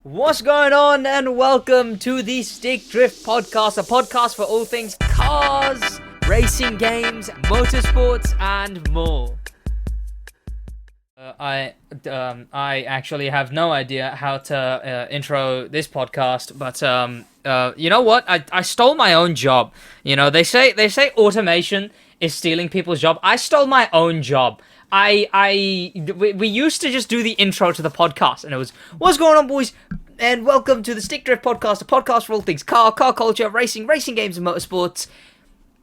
What's going on, and welcome to the Stick Drift Podcast, a podcast for all things cars, racing games, motorsports, and more. I actually have no idea how to intro this podcast, but you know what? I stole my own job. You know, they say automation is stealing people's job. I stole my own job. We used to just do the intro to the podcast, and it was, what's going on, boys? And welcome to the Stick Drift Podcast, a podcast for all things car culture, racing games, and motorsports.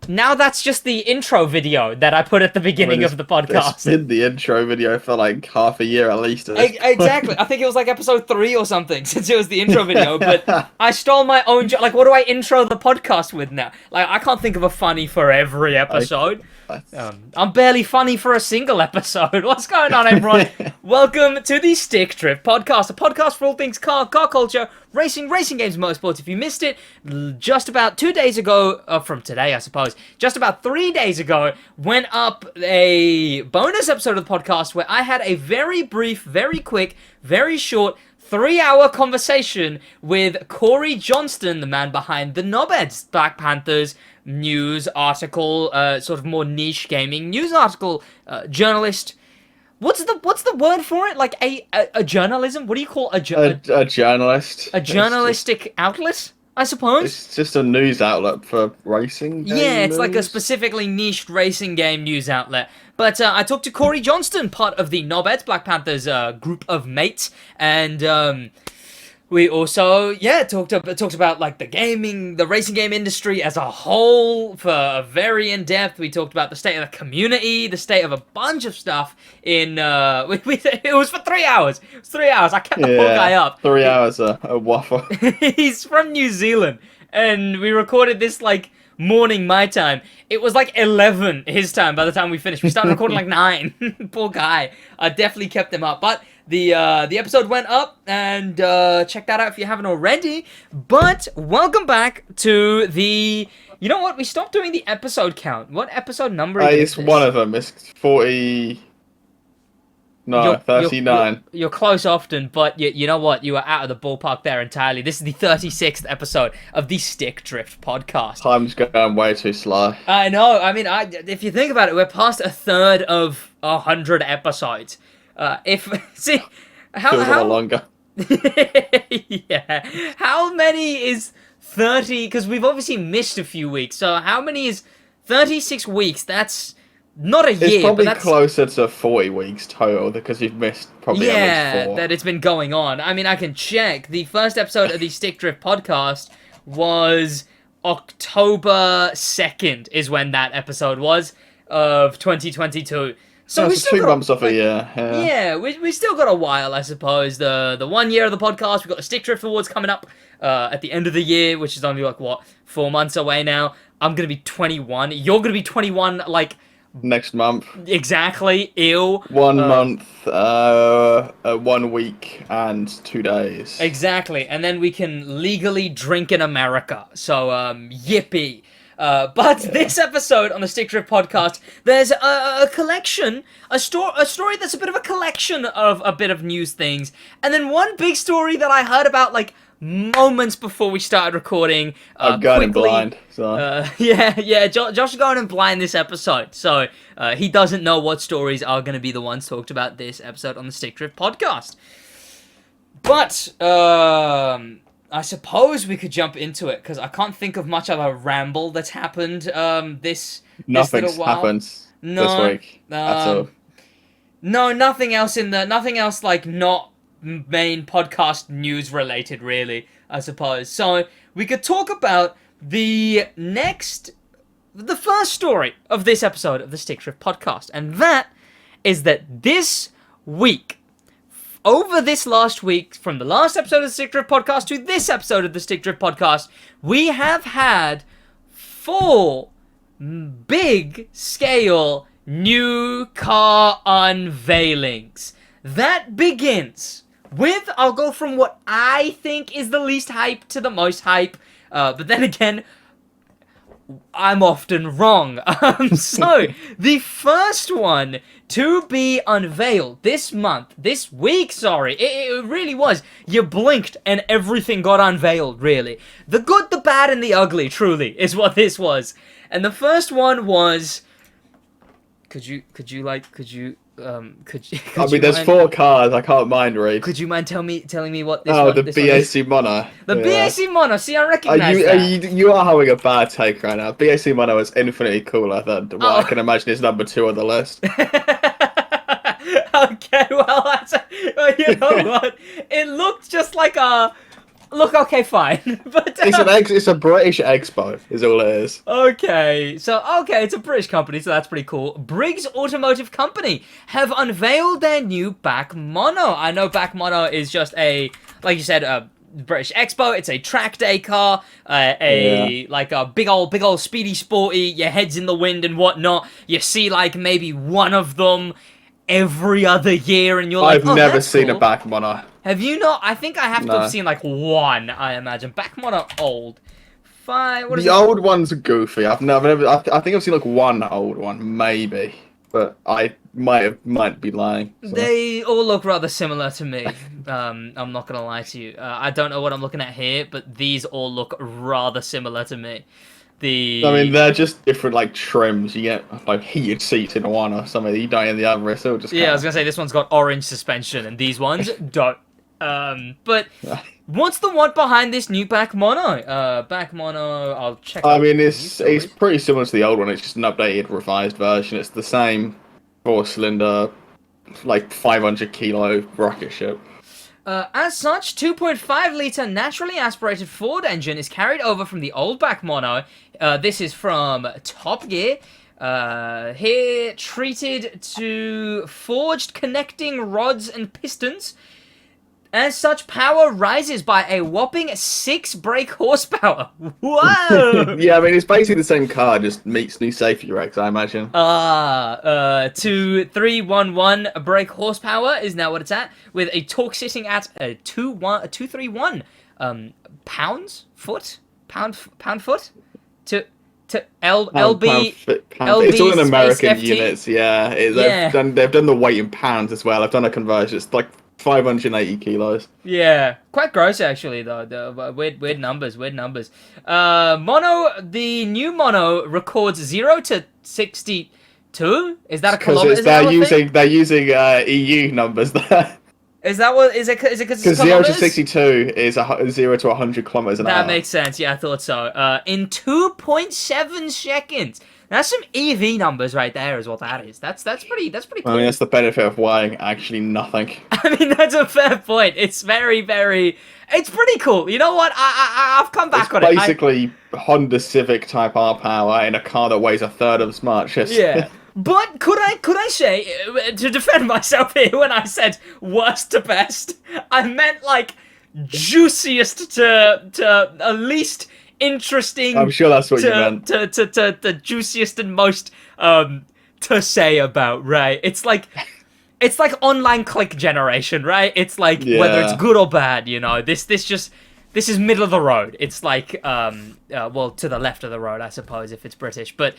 Now that's just the intro video that I put at the beginning of the podcast. It's been the intro video for like half a year at least. Exactly. I think it was like episode 3 or something since it was the intro video, but I stole my own job. Like, what do I intro the podcast with now? Like, I can't think of a funny for every episode. I'm barely funny for a single episode. What's going on, everyone? Welcome to the Stick Drift Podcast, a podcast for all things car culture, racing games, motorsports. If you missed it, just about 2 days ago, from today, I suppose, just about 3 days ago, went up a bonus episode of the podcast where I had a very brief, very quick, very short 3-hour conversation with Corey Johnston, the man behind the Knobheads Black Panthers news article, sort of more niche gaming news article, journalist. What's the word for it? Like a journalism? What do you call a journalist? A journalistic outlet, I suppose. It's just a news outlet for racing game it's news. like a specifically niched racing game news outlet. But I talked to Corey Johnston, part of the Knobheads Black Panthers group of mates, and we also talked about like the racing game industry as a whole for very in depth. We talked about the state of the community, the state of a bunch of stuff. It was for 3 hours. It was 3 hours. I kept the poor guy up. 3 hours a waffle. He's from New Zealand, and we recorded this like morning my time. It was like 11 his time by the time we finished. We started recording like 9. Poor guy. I definitely kept him up, but the episode went up, and check that out if you haven't already. But welcome back to the... You know what? We stopped doing the episode count. What episode number is It's this? one of them. It's 40... No, 39. You're close often, but you know what? You are out of the ballpark there entirely. This is the 36th episode of the Stick Drift Podcast. Time's going way too slow. I know. I mean, if you think about it, we're past a third of 100 episodes. How Feels a lot longer. Yeah. How many is 30? Because we've obviously missed a few weeks. So how many is 36 weeks? That's not a year. It's probably but that's closer to 40 weeks total because you've missed probably at least 4. that it's been going on. I mean, I can check. The first episode of the Stick Drift Podcast was October 2nd is when that episode was of 2022. So we still 2 months off a year. Yeah, we still got a while, I suppose. The 1 year of the podcast, we've got the Stick Drift Awards coming up at the end of the year, which is only like, 4 months away now. I'm going to be 21. You're going to be 21, like... Next month. Exactly. Ew. 1 month, 1 week, and 2 days. Exactly. And then we can legally drink in America. So, yippee. But this episode on the Stick Drift Podcast, there's a collection, a story that's a bit of a collection of a bit of news things, and then one big story that I heard about like moments before we started recording. I'm going in blind. So. Josh is going in blind this episode, so he doesn't know what stories are going to be the ones talked about this episode on the Stick Drift Podcast. But I suppose we could jump into it, because I can't think of much of a ramble that's happened this little while. Happened this week at all. No, nothing else like not main podcast news related, really, I suppose. So we could talk about the first story of this episode of the Stick Drift Podcast, and that is that this week, over this last week, from the last episode of the Stick Drift Podcast to this episode of the Stick Drift Podcast, we have had 4 big-scale new car unveilings. That begins with, I'll go from what I think is the least hype to the most hype, but then again, I'm often wrong. So, the first one to be unveiled this week, sorry. It really was. You blinked and everything got unveiled, really. The good, the bad, and the ugly, truly, is what this was. And the first one was... Could you I mean, there's 4 cars. I can't mind, Reed. Could you mind telling me what this Oh, one, the this one is? BAC Mono. The Yeah. BAC Mono. See, I recognize that. You are having a bad take right now. BAC Mono is infinitely cooler than what I can imagine is number 2 on the list. Okay, well, you know what? It looked just like a... Look, okay, fine. But It's a British Expo, is all it is. Okay, it's a British company, so that's pretty cool. Briggs Automotive Company have unveiled their new back mono. I know back mono is just like you said, a British Expo. It's a track day car, like a big old speedy sporty. Your head's in the wind and whatnot. You see like maybe one of them every other year, and you're like, I've never seen cool. a back mono. Have you not? I think I have to have seen like one, I imagine. Back mono old. Fine. What is the old ones are goofy. I think I've seen like one old one, maybe. But I might be lying. So. They all look rather similar to me. I'm not gonna lie to you. I don't know what I'm looking at here, but these all look rather similar to me. I mean, they're just different like trims. You get like heated seats in one or something. You don't in the other. It's all just I was gonna say this one's got orange suspension, and these ones don't. But what's the one behind this new back mono? Back mono. I'll check. I mean, it's pretty similar to the old one. It's just an updated, revised version. It's the same 4-cylinder, like 500 kilo rocket ship. As such, 2.5-litre naturally aspirated Ford engine is carried over from the old back mono. This is from Top Gear. Here, treated to forged connecting rods and pistons. As such, power rises by a whopping 6 brake horsepower. Whoa! Yeah, I mean, it's basically the same car, just meets new safety regs, I imagine. 2311 brake horsepower is now what it's at, with a torque sitting at 231 pound foot to LB. It's all in American FT. units, yeah. They've done the weight in pounds as well. I've done a conversion. It's like 580 kilos. Yeah, quite gross actually though. The weird numbers. Mono, the new mono records 0 to 62. Is that a kilometer? They're using EU numbers there. Is that what? Is it? Because it's 0 to 62 is 0 to 100 kilometers an hour. That makes sense. Yeah, I thought so. In 2.7 seconds. That's some EV numbers right there, is what that is. That's pretty cool. I mean, that's the benefit of weighing actually nothing. I mean, that's a fair point. It's it's pretty cool. You know what? I've come back on it. Basically, Honda Civic Type R power in a car that weighs a third as much. Yeah. But could I say, to defend myself here, when I said worst to best, I meant like juiciest to least interesting. I'm sure that's what you meant. To the juiciest and most to say about, right? It's like online click generation, right? It's like whether it's good or bad, you know. This is middle of the road. It's like well, to the left of the road, I suppose, if it's British. But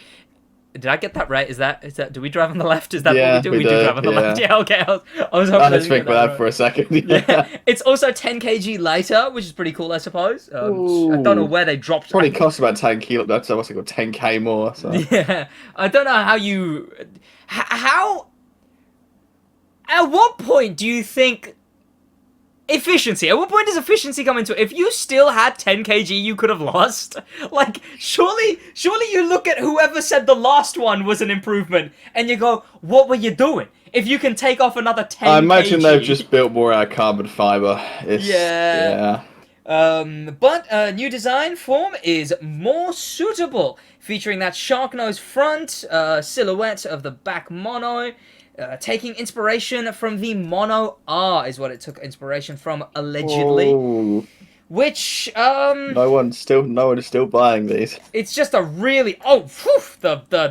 did I get that right? Is that do we drive on the left? Is that what we do? We do drive on the left. Yeah, okay. I was hoping let's think about that for a second. Yeah. It's also 10 kg lighter, which is pretty cool, I suppose. I don't know where they dropped. Probably costs about 10 kilo. That's what's it called, 10k more. So. Yeah, I don't know how. At what point do you think efficiency? At what point does efficiency come into it? If you still had 10 kg, you could have lost. Like, surely you look at whoever said the last one was an improvement, and you go, what were you doing? If you can take off another 10 I imagine kg. they've just built more out of carbon fiber. Yeah. But a new design form is more suitable, featuring that shark nose front, silhouette of the back mono. Taking inspiration from the Mono R is what it took inspiration from, allegedly. Oh. Which no one is still buying these. It's just a really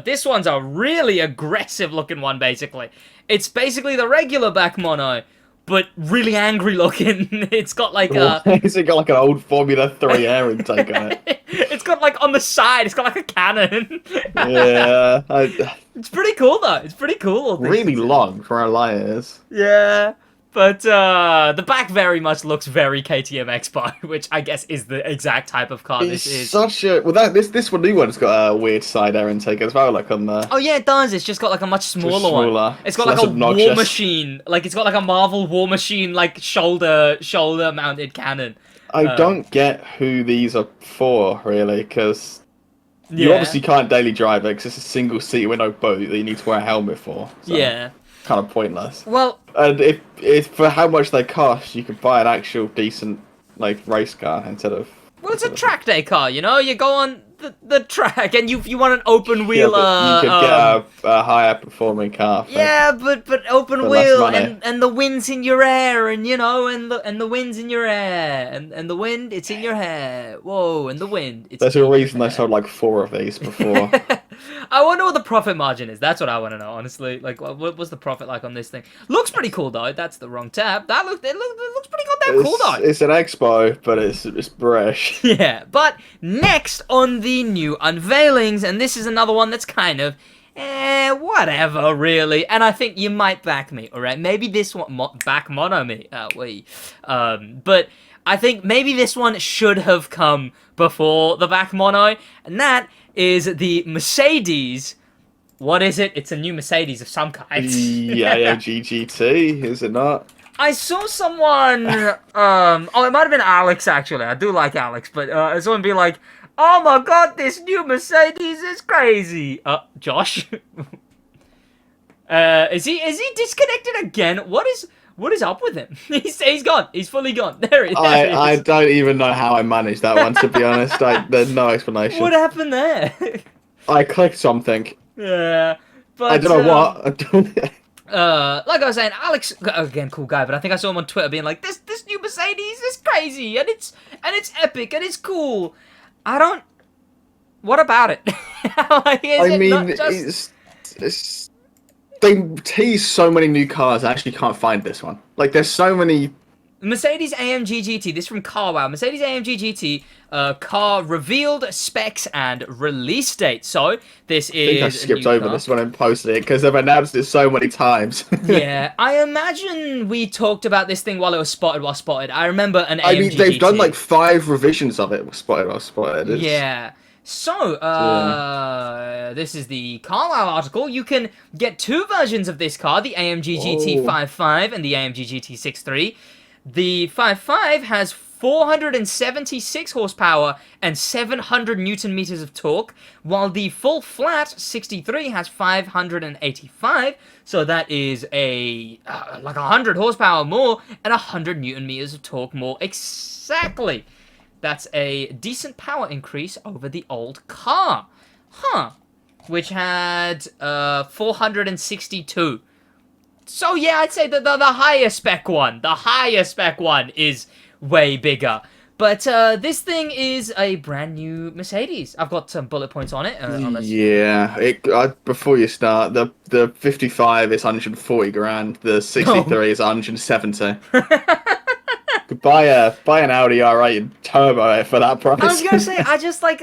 this one's a really aggressive looking one. Basically, it's basically the regular back mono, but really angry looking. It's got like It's got like an old Formula 3 air intake on it. It's got like on the side, it's got like a cannon. Yeah. It's pretty cool though. It's pretty cool. all things Really considered. long for a Elias. Yeah. But the back very much looks very KTM Expo, which I guess is the exact type of car this is. Such a this one new one's got a weird side air intake as well, like on the. Oh yeah, it does. It's just got like a much smaller one. It's got less like a obnoxious. war machine. Like it's got like a Marvel war machine, like shoulder mounted cannon. I don't get who these are for really, because you obviously can't daily drive it because it's a single seat with no boat that you need to wear a helmet for. So. Yeah. Kind of pointless. Well, and if for how much they cost, you could buy an actual decent like race car instead of. Well, it's a track day car, you know. You go on the track, and you want an open wheel. Yeah, you could get a higher performing car. But open for wheel, less money. and the wind's in your hair, and you know, and the wind's in your hair, and the wind, it's in your hair. Whoa, and the wind. It's There's a reason they sold like 4 of these before. I wonder what the profit margin is. That's what I want to know, honestly. Like, what was the profit like on this thing? Looks pretty cool though. That's the wrong tab. It looks pretty goddamn cool though. It's an Expo, but it's British. Yeah, but next on the new unveilings, and this is another one that's kind of, whatever, really. And I think you might back me, alright? Maybe this one, back mono me, but I think maybe this one should have come before the back mono, and that is the Mercedes. What is it? It's a new Mercedes of some kind. The AMG GT, is it not? I saw someone, it might have been Alex, actually. I do like Alex, but someone be like, oh my god, this new Mercedes is crazy. Josh? Is he disconnected again? What is up with him? He's gone. He's fully gone. There he is. I don't even know how I managed that one, to be honest. There's no explanation. What happened there? I clicked something. Yeah, but I don't know what. I don't. Like I was saying, Alex, again, cool guy, but I think I saw him on Twitter being like, this new Mercedes is crazy, and it's epic, and it's cool. What about it? They tease so many new cars, I actually can't find this one. Like, there's so many. Mercedes AMG GT, this from CarWow. Mercedes AMG GT, car revealed, specs, and release date. So, this is. I think I skipped over this one and posted it because they've announced it so many times. Yeah, I imagine we talked about this thing while it was spotted. I remember an AMG GT. They've done like 5 revisions of it, spotted. Yeah. So, this is the CarWow article. You can get 2 versions of this car, the AMG GT 5.5 and the AMG GT 6.3. The 5.5 has 476 horsepower and 700 newton meters of torque, while the full flat 63 has 585. So that is like 100 horsepower more and 100 newton meters of torque more exactly. That's a decent power increase over the old car. Which had 462. So yeah, I'd say that the higher spec one, is way bigger. But this thing is a brand new Mercedes. I've got some bullet points on it. Yeah, before you start, the 55 is 140 grand. The 63 is 170. Buy an Audi R8 and turbo it for that price. I was gonna say, I just like,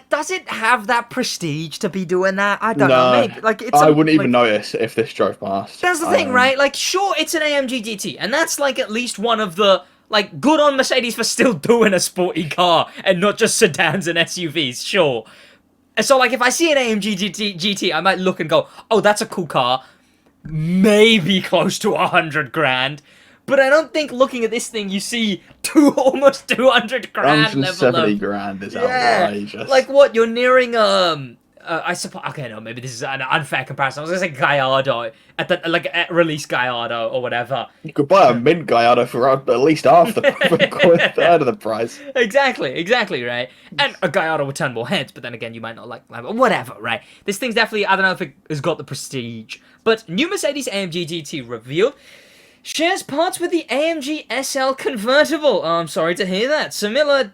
does it have that prestige to be doing that? I don't know. Maybe, I wouldn't even notice if this drove past. That's the thing, right? Like, sure, it's an AMG GT, and that's like at least one of the good on Mercedes for still doing a sporty car and not just sedans and SUVs. Sure. And so, like, if I see an AMG GT, I might look and go, oh, that's a cool car. Maybe close to 100 grand. But I don't think looking at this thing, you see almost 200 grand 170 grand is outrageous. Like what, you're nearing, I suppose, okay, no, maybe this is an unfair comparison. I was gonna say Gallardo, at release Gallardo or whatever. You could buy a mint Gallardo for at least half the third of the price. Exactly, right? And a Gallardo would turn more heads, but then again, you might not like whatever, right? This thing's definitely, I don't know if it has got the prestige. But new Mercedes AMG GT revealed. Shares parts with the AMG SL convertible. Oh, I'm sorry to hear that. Similar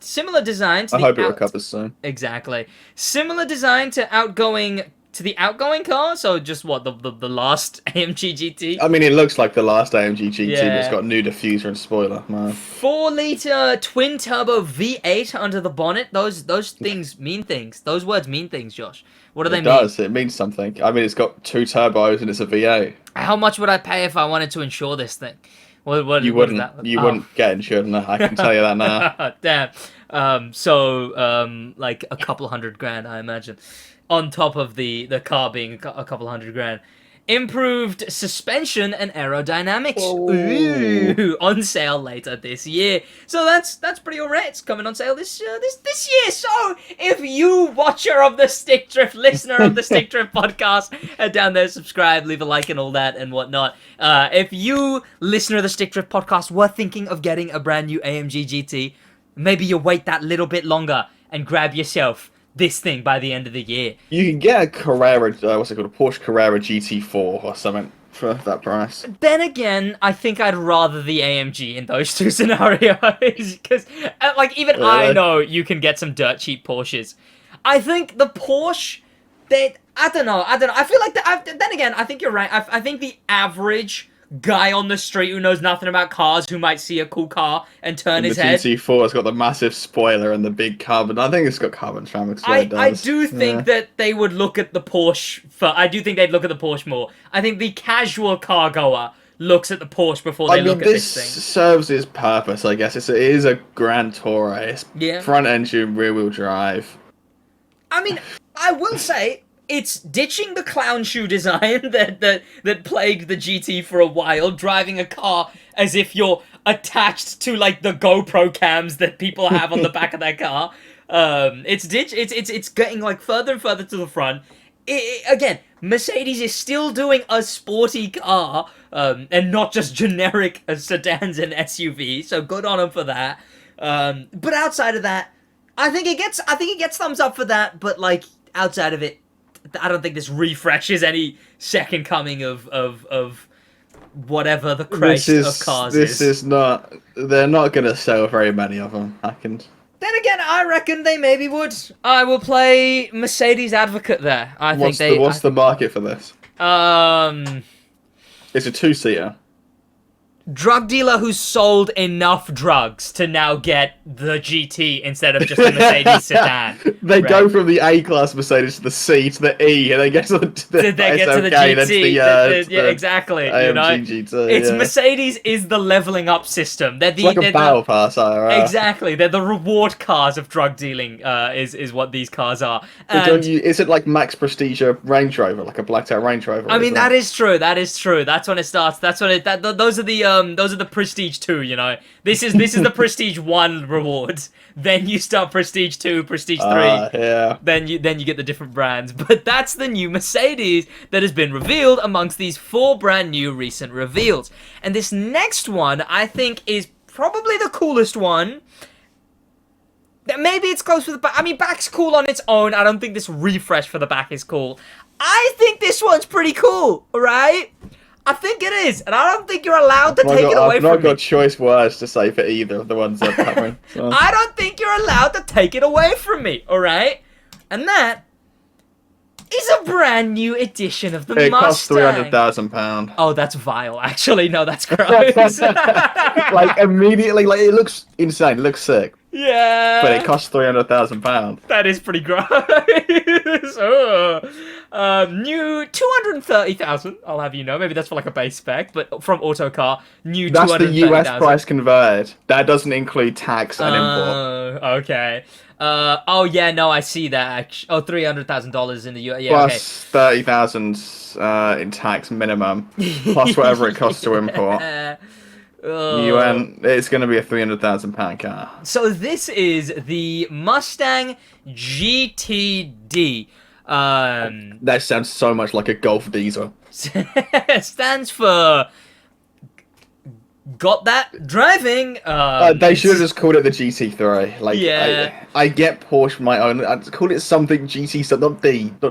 design to I hope it recovers soon. Exactly. Similar design to outgoing to the outgoing car. So just what the last AMG GT. I mean, it looks like the last AMG GT, but Yeah. it's got new diffuser and spoiler. Man. 4-liter twin turbo V8 under the bonnet. Those things mean things. Those words mean things, Josh. What do they It mean? does. It means something. I mean, it's got 2 turbos and it's a V8. How much would I pay if I wanted to insure this thing? What You what is wouldn't. that? You Oh. wouldn't get insured on that. I can tell you that now. Damn. So like a couple $100,000, I imagine, on top of the car being a couple $100,000. Improved suspension and aerodynamics. Whoa. Ooh, on sale later this year. So that's pretty alright. It's coming on sale this year. So if you watcher of the Stick Drift, listener of the Stick Drift podcast, head down there, subscribe, leave a like and all that and whatnot. If you, listener of the Stick Drift podcast, were thinking of getting a brand new AMG GT, maybe you wait that little bit longer and grab yourself this thing by the end of the year. You can get a Carrera, what's it called, a Porsche Carrera GT4 or something for that price. Then again, I think I'd rather the AMG in those two scenarios, because like even I know you can get some dirt cheap Porsches. I think the Porsche, I don't know. I feel like then again, I think you're right. I think the average guy on the street who knows nothing about cars, who might see a cool car and turn his head. The GT4 has got the massive spoiler and the big carbon. I think it's got carbon ceramics. I do think that they would look at the Porsche. I do think they'd look at the Porsche more. I think the casual car goer looks at the Porsche before they look at this thing. This serves its purpose, I guess. It is a Grand Tourer. It's front engine, rear wheel drive. I mean, I will say, it's ditching the clown shoe design that plagued the GT for a while, driving a car as if you're attached to like the GoPro cams that people have on the back of their car. It's getting like further and further to the front. Again, Mercedes is still doing a sporty car, and not just generic sedans and SUVs. So good on them for that. But outside of that, I think it gets thumbs up for that. But like outside of it, I don't think this refresh is any second coming of whatever the craze of cars is. This is not. They're not going to sell very many of them. Then again, I reckon they maybe would. I will play Mercedes advocate there. What's the market for this? It's a 2-seater. Drug dealer who sold enough drugs to now get the GT instead of just the Mercedes sedan. They go from the A-class Mercedes to the C to the E, and they get to the GT. Yeah, exactly. AMG GT, it's Mercedes is the leveling up system. It's like a battle pass, right? Exactly. They're the reward cars of drug dealing. Is what these cars are. Is it like Max Prestige Range Rover, like a blacked out Range Rover? I mean, that is true. That's when it starts. Those are the Prestige 2, you know. This is the Prestige 1 rewards. Then you start Prestige 2, Prestige 3. Yeah. Then you get the different brands. But that's the new Mercedes that has been revealed amongst these 4 brand new recent reveals. And this next one, I think, is probably the coolest one. Maybe it's close with the back. I mean, back's cool on its own. I don't think this refresh for the back is cool. I think this one's pretty cool, alright? I think it is, and I don't think you're allowed to take it away from me. I've not got choice words to say for either of the ones that are coming. So. I don't think you're allowed to take it away from me, alright? And that is a brand new edition of the Mustang. It costs £300,000. Oh, that's vile, actually. No, that's gross. Like, immediately, like, it looks insane. It looks sick. Yeah. But it costs £300,000. That is pretty gross. New 230,000. I'll have you know. Maybe that's for like a base spec, but from Autocar, new. That's the US price converted. That doesn't include tax and import. Okay. Oh yeah, no, I see that. Oh, $300,000 in the US. Yeah, plus 30,000 in tax minimum, plus whatever it costs to import. It's going to be a £300,000 car. So this is the Mustang GTD. That sounds so much like a Golf diesel. Stands for got that driving. They should have just called it the GT3. Like, yeah, I get Porsche my own. I'd call it something GT, so not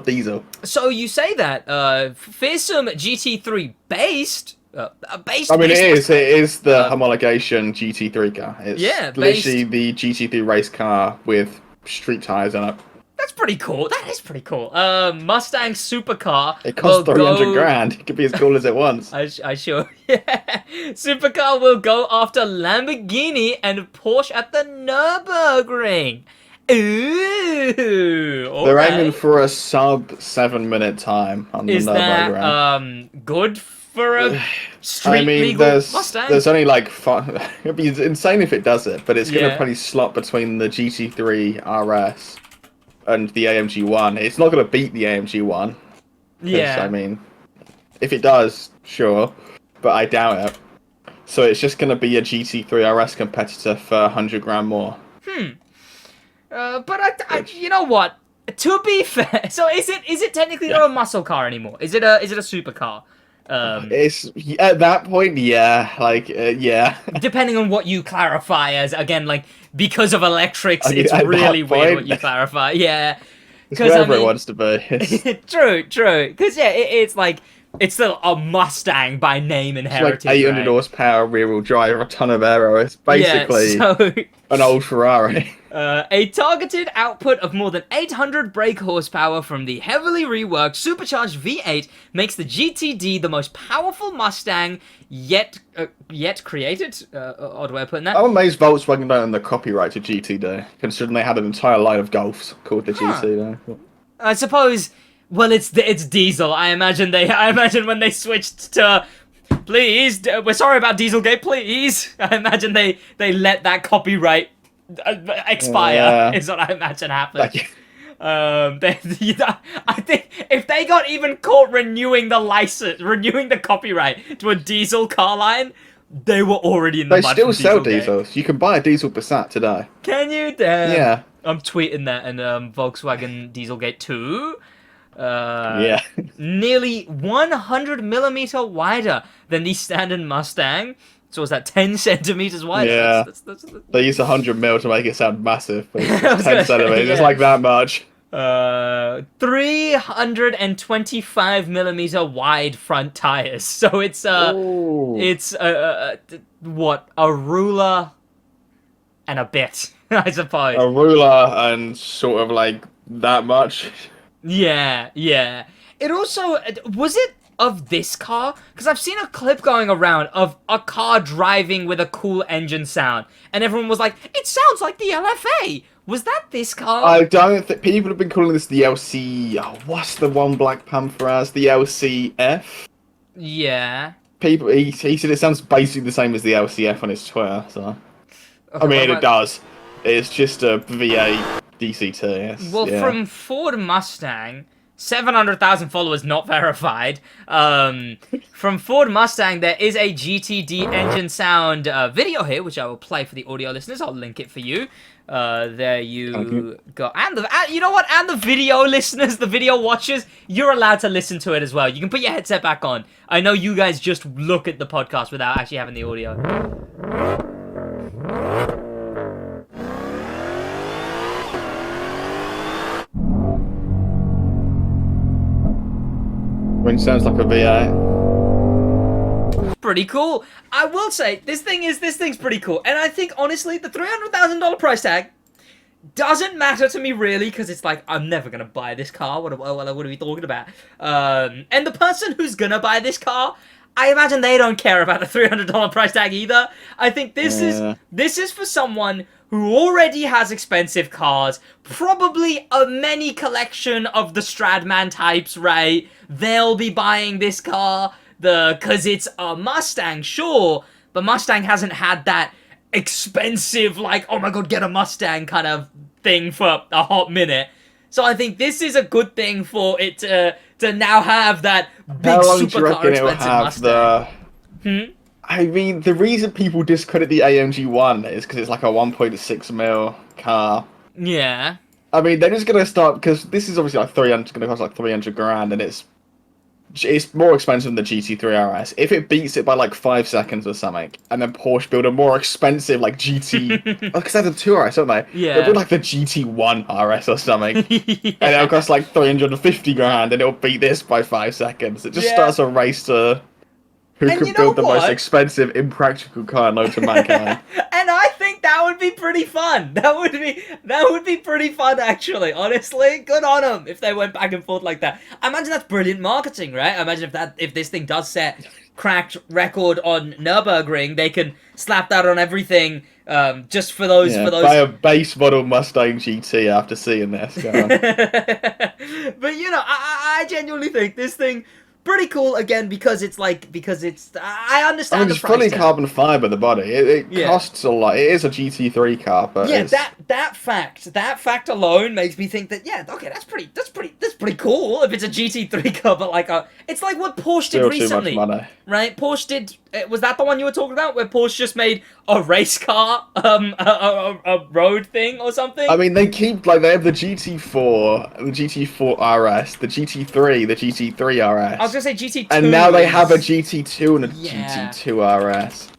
diesel. So you say that fearsome GT3 based. I mean, it is the homologation GT3 car. It's literally the GT3 race car with street tires in it. That's pretty cool. That is pretty cool. Mustang supercar. It costs will 300 go... grand. It could be as cool as it wants. I sure. Yeah. Supercar will go after Lamborghini and Porsche at the Nürburgring. Ooh. They're aiming for a sub 7-minute time on the Nürburgring. Is that good for a street legal Mustang? There's only like it'd be insane if it does it, but it's gonna probably slot between the GT3 RS and the AMG One. It's not gonna beat the AMG One. Yeah. I mean, if it does, sure, but I doubt it. So it's just gonna be a GT3 RS competitor for 100 grand more. But I, you know what? To be fair, so is it technically not a muscle car anymore? Is it a supercar? It's at that point, yeah, like yeah. Depending on what you clarify as, again, like because of electrics, it's really weird what you clarify. Yeah, because wherever it wants to be. True. Because it's like it's still a Mustang by name and heritage. It's like 800 horsepower rear-wheel drive, a ton of aero. It's basically an old Ferrari. A targeted output of more than 800 brake horsepower from the heavily reworked supercharged V8 makes the GTD the most powerful Mustang yet created. Odd way of putting that. I'm amazed Volkswagen don't own the copyright to GTD, considering they had an entire line of Golfs called the GT. I suppose. Well, it's diesel. I imagine when they switched to. Please, we're sorry about Dieselgate. Please, I imagine they let that copyright expire. Is what I imagine happened. I think if they got even caught renewing the copyright to a diesel car line, they were already in the mud. They still sell diesels. You can buy a diesel Passat today. Can you? Damn. Yeah. I'm tweeting that in Volkswagen Dieselgate 2. Nearly 100mm wider than the standard Mustang. So was that 10 centimeters wide? Yeah. They use 100mm to make it sound massive, but it's 10 centimeters. It's like that much. 325mm wide front tires. So it's what, a ruler and a bit, I suppose. A ruler and sort of like that much. Yeah. It also, was it of this car? Because I've seen a clip going around of a car driving with a cool engine sound, and everyone was like, it sounds like the LFA. Was that this car? I don't think people have been calling this the LC. Oh, what's the one Black Panther as? The LCF? Yeah. He said it sounds basically the same as the LCF on his Twitter, so. I mean, it does. It's just a V8 DCT. Yes. Well, from Ford Mustang, 700,000 followers not verified. From Ford Mustang, there is a GTD engine sound video here, which I will play for the audio listeners. I'll link it for you. There you go. And you know what? And the video listeners, the video watchers, you're allowed to listen to it as well. You can put your headset back on. I know you guys just look at the podcast without actually having the audio. Which sounds like a V8. Pretty cool. I will say this thing's pretty cool, and I think honestly the $300,000 price tag doesn't matter to me really, because it's like I'm never gonna buy this car. What are we talking about? And the person who's gonna buy this car, I imagine they don't care about the $300 price tag either. I think this is for someone who already has expensive cars, probably a many collection of the Stradman types, right? They'll be buying this car, cause it's a Mustang, sure, but Mustang hasn't had that expensive, like, oh my god, get a Mustang kind of thing for a hot minute. So I think this is a good thing for it to now have that big supercar expensive Mustang. I mean, the reason people discredit the AMG One is because it's like a 1.6 mil car. Yeah. I mean, they're just gonna start because this is obviously like gonna cost like 300 grand, and it's more expensive than the GT3 RS. If it beats it by like 5 seconds or something, and then Porsche build a more expensive like GT, because they have the 2 RS, don't they? Yeah. They'll build like the GT1 RS or something, and it'll cost like 350 grand, and it'll beat this by 5 seconds. It just starts a race to Who And could you know build the most what? expensive, impractical car known to mankind? And I think that would be pretty fun. That would be pretty fun, actually. Honestly, good on them if they went back and forth like that. I imagine that's brilliant marketing, right? I imagine if this thing does set cracked record on Nürburgring, they can slap that on everything. Just for those Buy a base model Mustang GT after seeing this. But you know, I genuinely think this thing pretty cool again because I understand. I mean, the it's price fully tag. carbon fiber. The body it costs a lot. It is a GT3 car, but Yeah, that fact alone makes me think that okay, that's pretty cool if it's a GT3 car, but it's like what Porsche did recently, too much money. right? Porsche did. Was that the one you were talking about, where Porsche just made a race car, a road thing or something? I mean, they have the GT4, the GT4 RS, the GT3, the GT3 RS. I was gonna say GT2, and now they have a GT2 and a GT2 RS.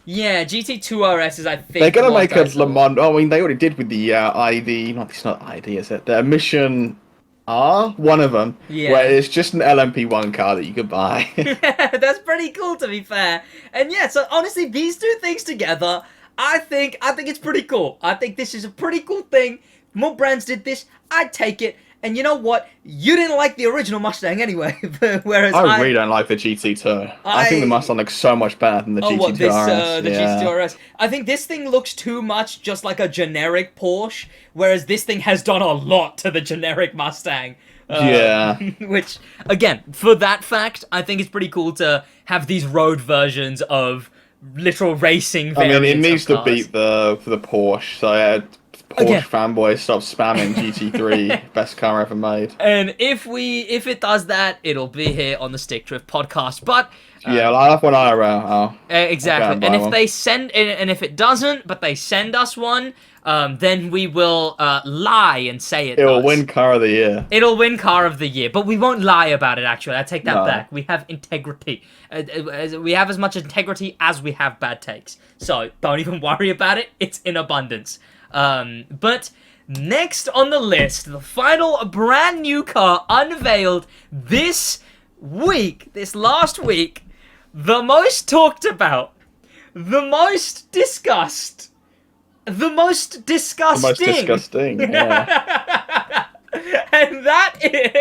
Yeah, GT2 RS is, I think, they're gonna make a multi-source. Le Mans. Oh, I mean, they already did with the ID. It's not ID, is it? The Mission R, one of them, where it's just an LMP1 car that you could buy. That's pretty cool, to be fair. And yeah, so honestly, these two things together, I think it's pretty cool. I think this is a pretty cool thing. More brands did this, I'd take it. And you know what? You didn't like the original Mustang anyway, whereas I really don't like the GT2. I think the Mustang looks so much better than the GT2 RS. The GT2 RS. I think this thing looks too much just like a generic Porsche, whereas this thing has done a lot to the generic Mustang. Which, again, for that fact, I think it's pretty cool to have these road versions of literal racing variants. I mean, it needs to beat the Porsche, so Porsche fanboys stop spamming GT3 best car ever made. And if it does that, it'll be here on the Stick Drift podcast. But I'll have one IRL. Exactly. And if they send and if it doesn't, but they send us one, then we will lie and say it'll win car of the year. It'll win car of the year, but we won't lie about it. Actually, I take that back. We have integrity. We have as much integrity as we have bad takes. So don't even worry about it. It's in abundance. But next on the list, the final brand new car unveiled this last week, the most talked about, the most discussed, the most disgusting. The most disgusting, yeah. And that is...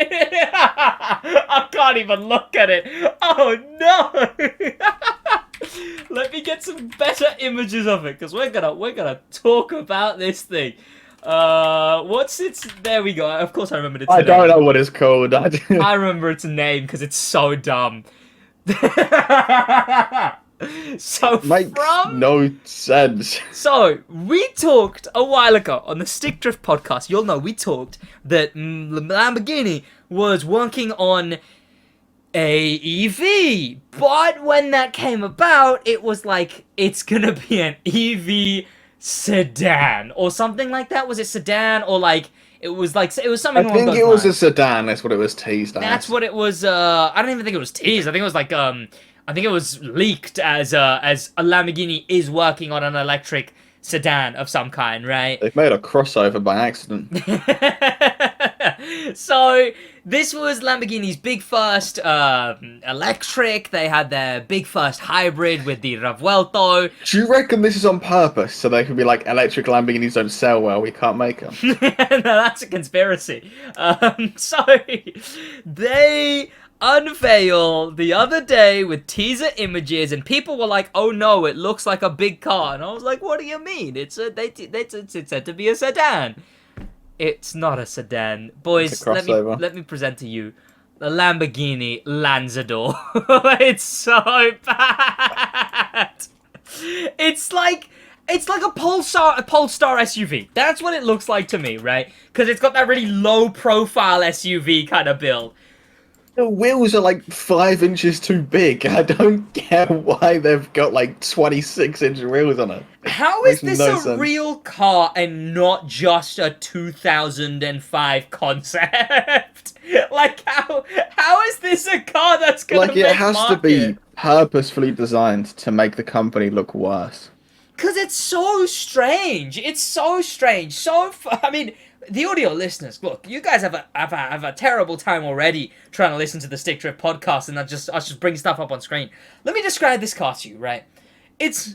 I can't even look at it. Oh, no. Let me get some better images of it, because we're gonna talk about this thing. What's its... There we go. Of course I remembered its name. I don't know what it's called. I remember its name, because it's so dumb. So makes no sense. So we talked a while ago on the Stick Drift podcast. You'll know we talked that Lamborghini was working on a EV, but when that came about, it was like it's gonna be an EV sedan or something like that. Was it sedan or like? It was something. I think it was a sedan. That's what it was teased as. That's what it was. I don't even think it was teased. I think it was like I think it was leaked as a Lamborghini is working on an electric sedan of some kind, right? They've made a crossover by accident. So this was Lamborghini's big first electric. They had their big first hybrid with the Revuelto. Do you reckon this is on purpose so they can be like, electric Lamborghinis don't sell well, we can't make them? No, that's a conspiracy. So they unveil the other day with teaser images, and people were like, "Oh no, it looks like a big car," and I was like, "What do you mean? It's said to be a sedan." It's not a sedan, boys. Let me present to you the Lamborghini Lanzador. It's so bad. It's like a Polestar SUV. That's what it looks like to me, right? Because it's got that really low profile SUV kind of build. The wheels are like 5 inches too big. I don't get why they've got like 26-inch wheels on it. How is this a real car and not just a 2005 concept? Like, how is this a car that's gonna like, it has to be purposefully designed to make the company look worse. Because it's so strange. It's so strange. I mean, the audio listeners, look, you guys have a terrible time already trying to listen to the Stick Drift podcast, and I just bring stuff up on screen. Let me describe this car to you, right? It's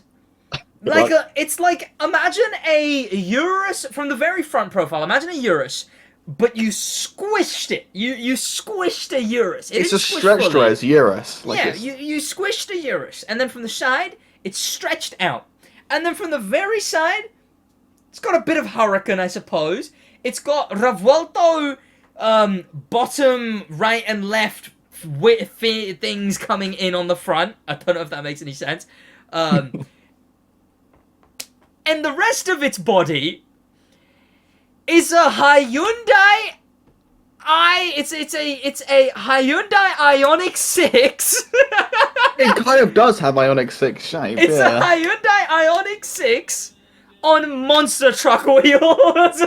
like imagine a Urus from the very front profile. Imagine a Urus, but you squished it. You squished a Urus. It's a stretched res Urus. You squished a Urus, and then from the side, it's stretched out. And then from the very side, it's got a bit of Hurricane, I suppose. It's got Revuelto bottom, right, and left things coming in on the front. I don't know if that makes any sense. And the rest of its body is a Hyundai. It's a Hyundai Ioniq 6. It kind of does have Ioniq 6 shape. It's a Hyundai Ioniq 6 on monster truck wheels.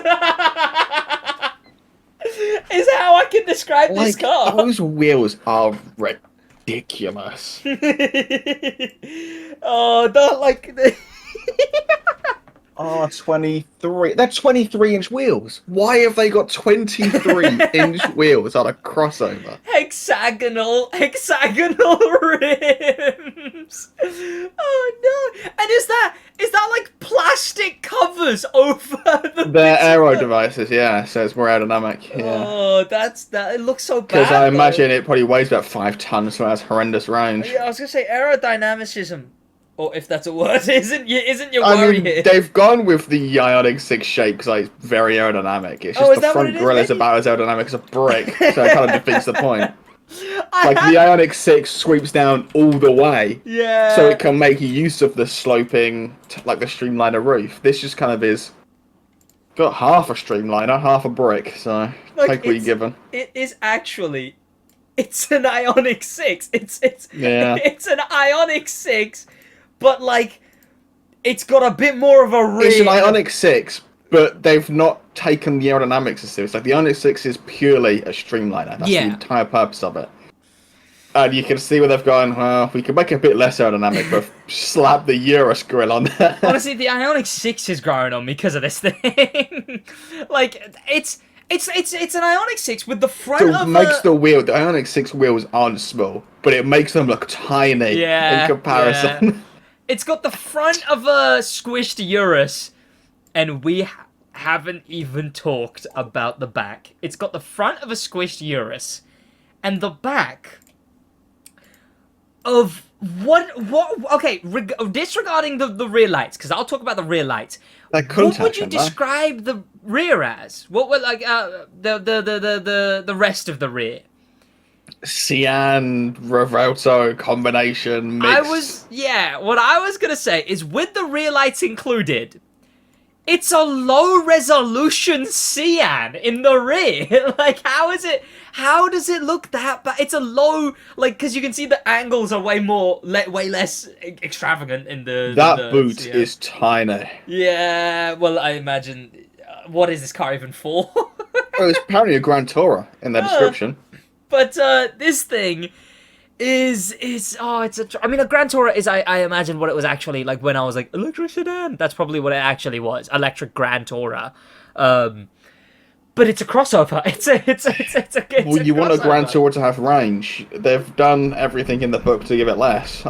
Is how I can describe this car. Those wheels are ridiculous. Oh, don't like. Oh, 23. They're 23-inch wheels. Why have they got 23-inch wheels on a crossover? Hexagonal rims. Oh no! And is that like plastic covers over the? They're aero devices, yeah. So it's more aerodynamic. Yeah. Oh, that. It looks so bad. Because I imagine it probably weighs about 5 tons, so it has horrendous range. Yeah, I was gonna say aerodynamicism. Or if that's a word, isn't your worry here? They've gone with the Ioniq 6 shape because it's very aerodynamic. It's just the front grille is about as aerodynamic as a brick, so it kind of defeats the point. The Ioniq 6 sweeps down all the way, so it can make use of the sloping, like the streamliner roof. This just kind of is got half a streamliner, half a brick, so take what you're given. It is actually, it's an Ioniq 6. It's an Ioniq 6. But, like, it's got a bit more of a rig. It's an Ioniq 6, but they've not taken the aerodynamics as serious. Like, the Ioniq 6 is purely a streamliner. That's the entire purpose of it. And you can see where they've gone, well, we can make it a bit less aerodynamic, but slap the Urus grill on there. Honestly, the Ioniq 6 is growing on me because of this thing. Like, it's an Ioniq 6 with the front of the Ioniq 6 wheels aren't small, but it makes them look tiny in comparison. Yeah. It's got the front of a squished Urus, and we haven't even talked about the back. It's got the front of a squished Urus, and the back of okay, disregarding the rear lights, because I'll talk about the rear lights. What would you describe the rear as? What would the rest of the rear? Cyan Revuelto combination mix. What I was gonna say is, with the rear lights included, it's a low resolution cyan in the rear. Like, how does it look that bad? It's a low, like, because you can see the angles are way less extravagant in the boot cyan. is tiny. Yeah, well, I imagine, what is this car even for? Well, it's apparently a Grand Tourer in their description. But this thing is I mean, a Grand Tourer is, I imagine what it was actually like when I was like, electric sedan. That's probably what it actually was, electric Grand Tourer. But it's a crossover. It's well, you want a Grand Tourer to have range. They've done everything in the book to give it less.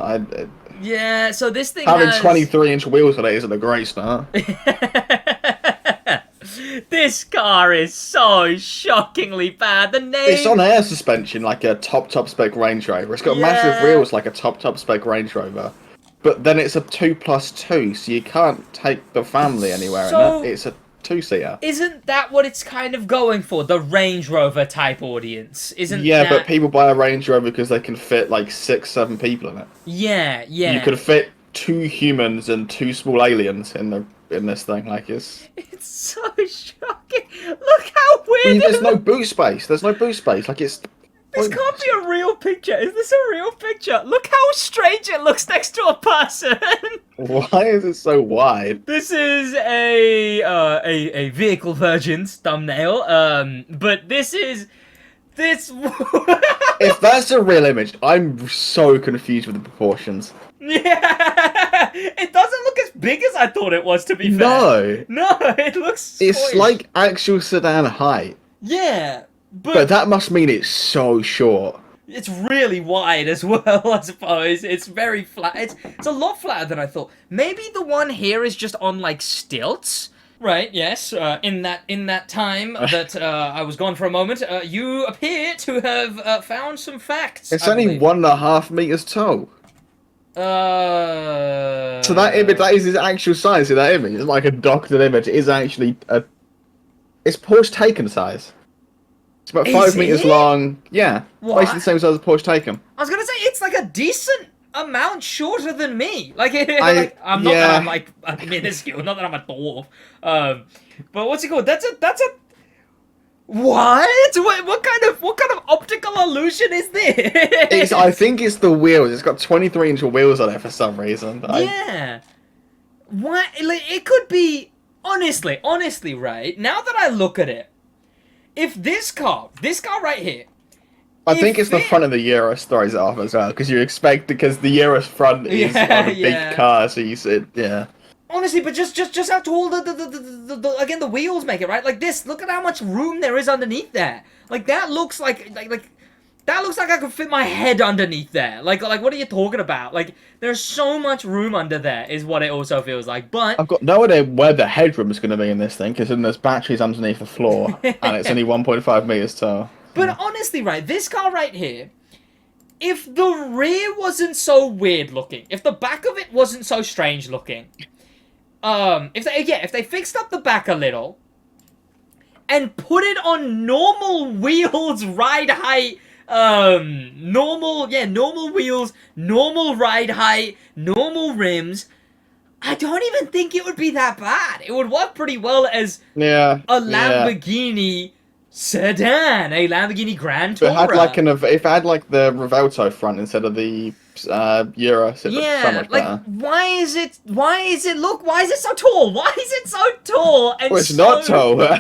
Yeah, so this thing having 23-inch wheels today isn't a great start. This car is so shockingly bad. The name... It's on air suspension like a top spec Range Rover. It's got massive wheels like a top spec Range Rover. But then it's a 2+2, so you can't take the family anywhere in it. It's a 2-seater. Isn't that what it's kind of going for? The Range Rover type audience? But people buy a Range Rover because they can fit like 6-7 people in it. Yeah. You could fit 2 humans and 2 small aliens in this thing. Like, it's so shocking. Look how weird. There's no boot space. Like, it's. This can't be a real picture. Is this a real picture? Look how strange it looks next to a person. Why is it so wide? This is a Vehicle Virgins thumbnail. But this. If that's a real image, I'm so confused with the proportions. Yeah. It doesn't look as big as I thought it was, to be fair. No. No, it looks It's squished. like actual sedan height. Yeah, But that must mean it's so short. it's really wide as well, I suppose. It's very flat. It's a lot flatter than I thought. Maybe the one here is just on, like, stilts. Right, yes. In that time that I was gone for a moment, you appear to have found some facts. It's I only believe. 1.5 meters tall. So that image, that is his actual size. So that image, it's like a doctored image. It is actually it's Porsche Taycan size. It's about 5 meters long. Yeah, What? basically the same size as Porsche Taycan. I was gonna say it's like a decent amount shorter than me. Like, I'm not yeah. that I'm like minuscule, not that I'm a dwarf. But what's it called? That's a what? What kind of optical illusion is this? I think it's the wheels. It's got 23-inch wheels on it for some reason. Yeah. What? Like, it could be honestly, right? Now that I look at it, if this car right here. I think it's the front of the Urus throws it off as well, because because the Urus front is a big car, so you said, yeah. Honestly, but just how tall the wheels make it, right? Like this, look at how much room there is underneath there. Like that looks like that looks like I could fit my head underneath there. Like what are you talking about? Like there's so much room under there is what it also feels like. But I've got no idea where the headroom is going to be in this thing, because there's batteries underneath the floor, and it's only 1.5 meters tall. But honestly, right, this car right here, if the rear wasn't so weird looking, if the back of it wasn't so strange looking, if they fixed up the back a little and put it on normal wheels, ride height, normal wheels, normal ride height, normal rims, I don't even think it would be that bad. It would work pretty well as a Lamborghini sedan, a Lamborghini Grand Tourer. If it had like the Revuelto front instead of the Urus, it looks so much better. why is it so tall? Why is it so tall? And well, it's not tall. I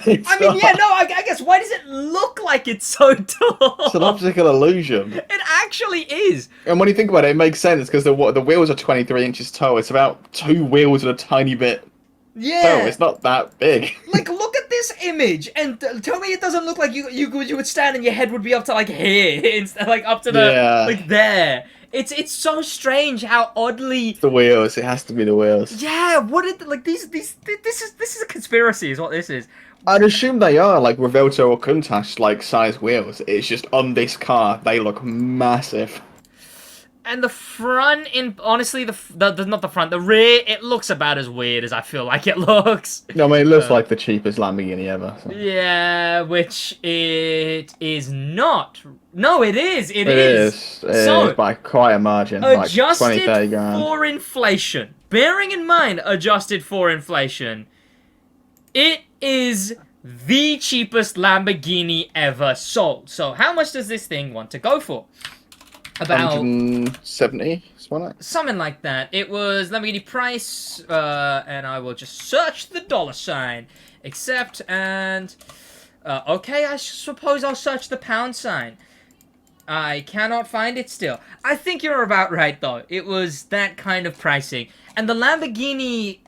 guess why does it look like it's so tall? It's an optical illusion. It actually is. And when you think about it, it makes sense because the wheels are 23 inches tall. It's about 2 wheels and a tiny bit. Yeah. Oh, it's not that big. Like, look at this image, and tell me it doesn't look like you would stand and your head would be up to, like, here, instead, like, up to the, like, there. It's so strange how oddly... It's the wheels, it has to be the wheels. Yeah, this is a conspiracy, is what this is. I'd assume they are, like, Revuelto or Countach, like, size wheels. It's just, on this car, they look massive. And the front, honestly, not the front, the rear, it looks about as weird as I feel like it looks. No, I mean, it looks like the cheapest Lamborghini ever. So. Yeah, which it is not. No, it is. It is by quite a margin, adjusted like 20, 30 grand. for inflation. Bearing in mind, adjusted for inflation, it is the cheapest Lamborghini ever sold. So how much does this thing want to go for? About 170, something like that. It was Lamborghini price, and I will just search the $sign, accept, and okay, I suppose I'll search the £sign. I cannot find it still. I think you're about right though. It was that kind of pricing, and the Lamborghini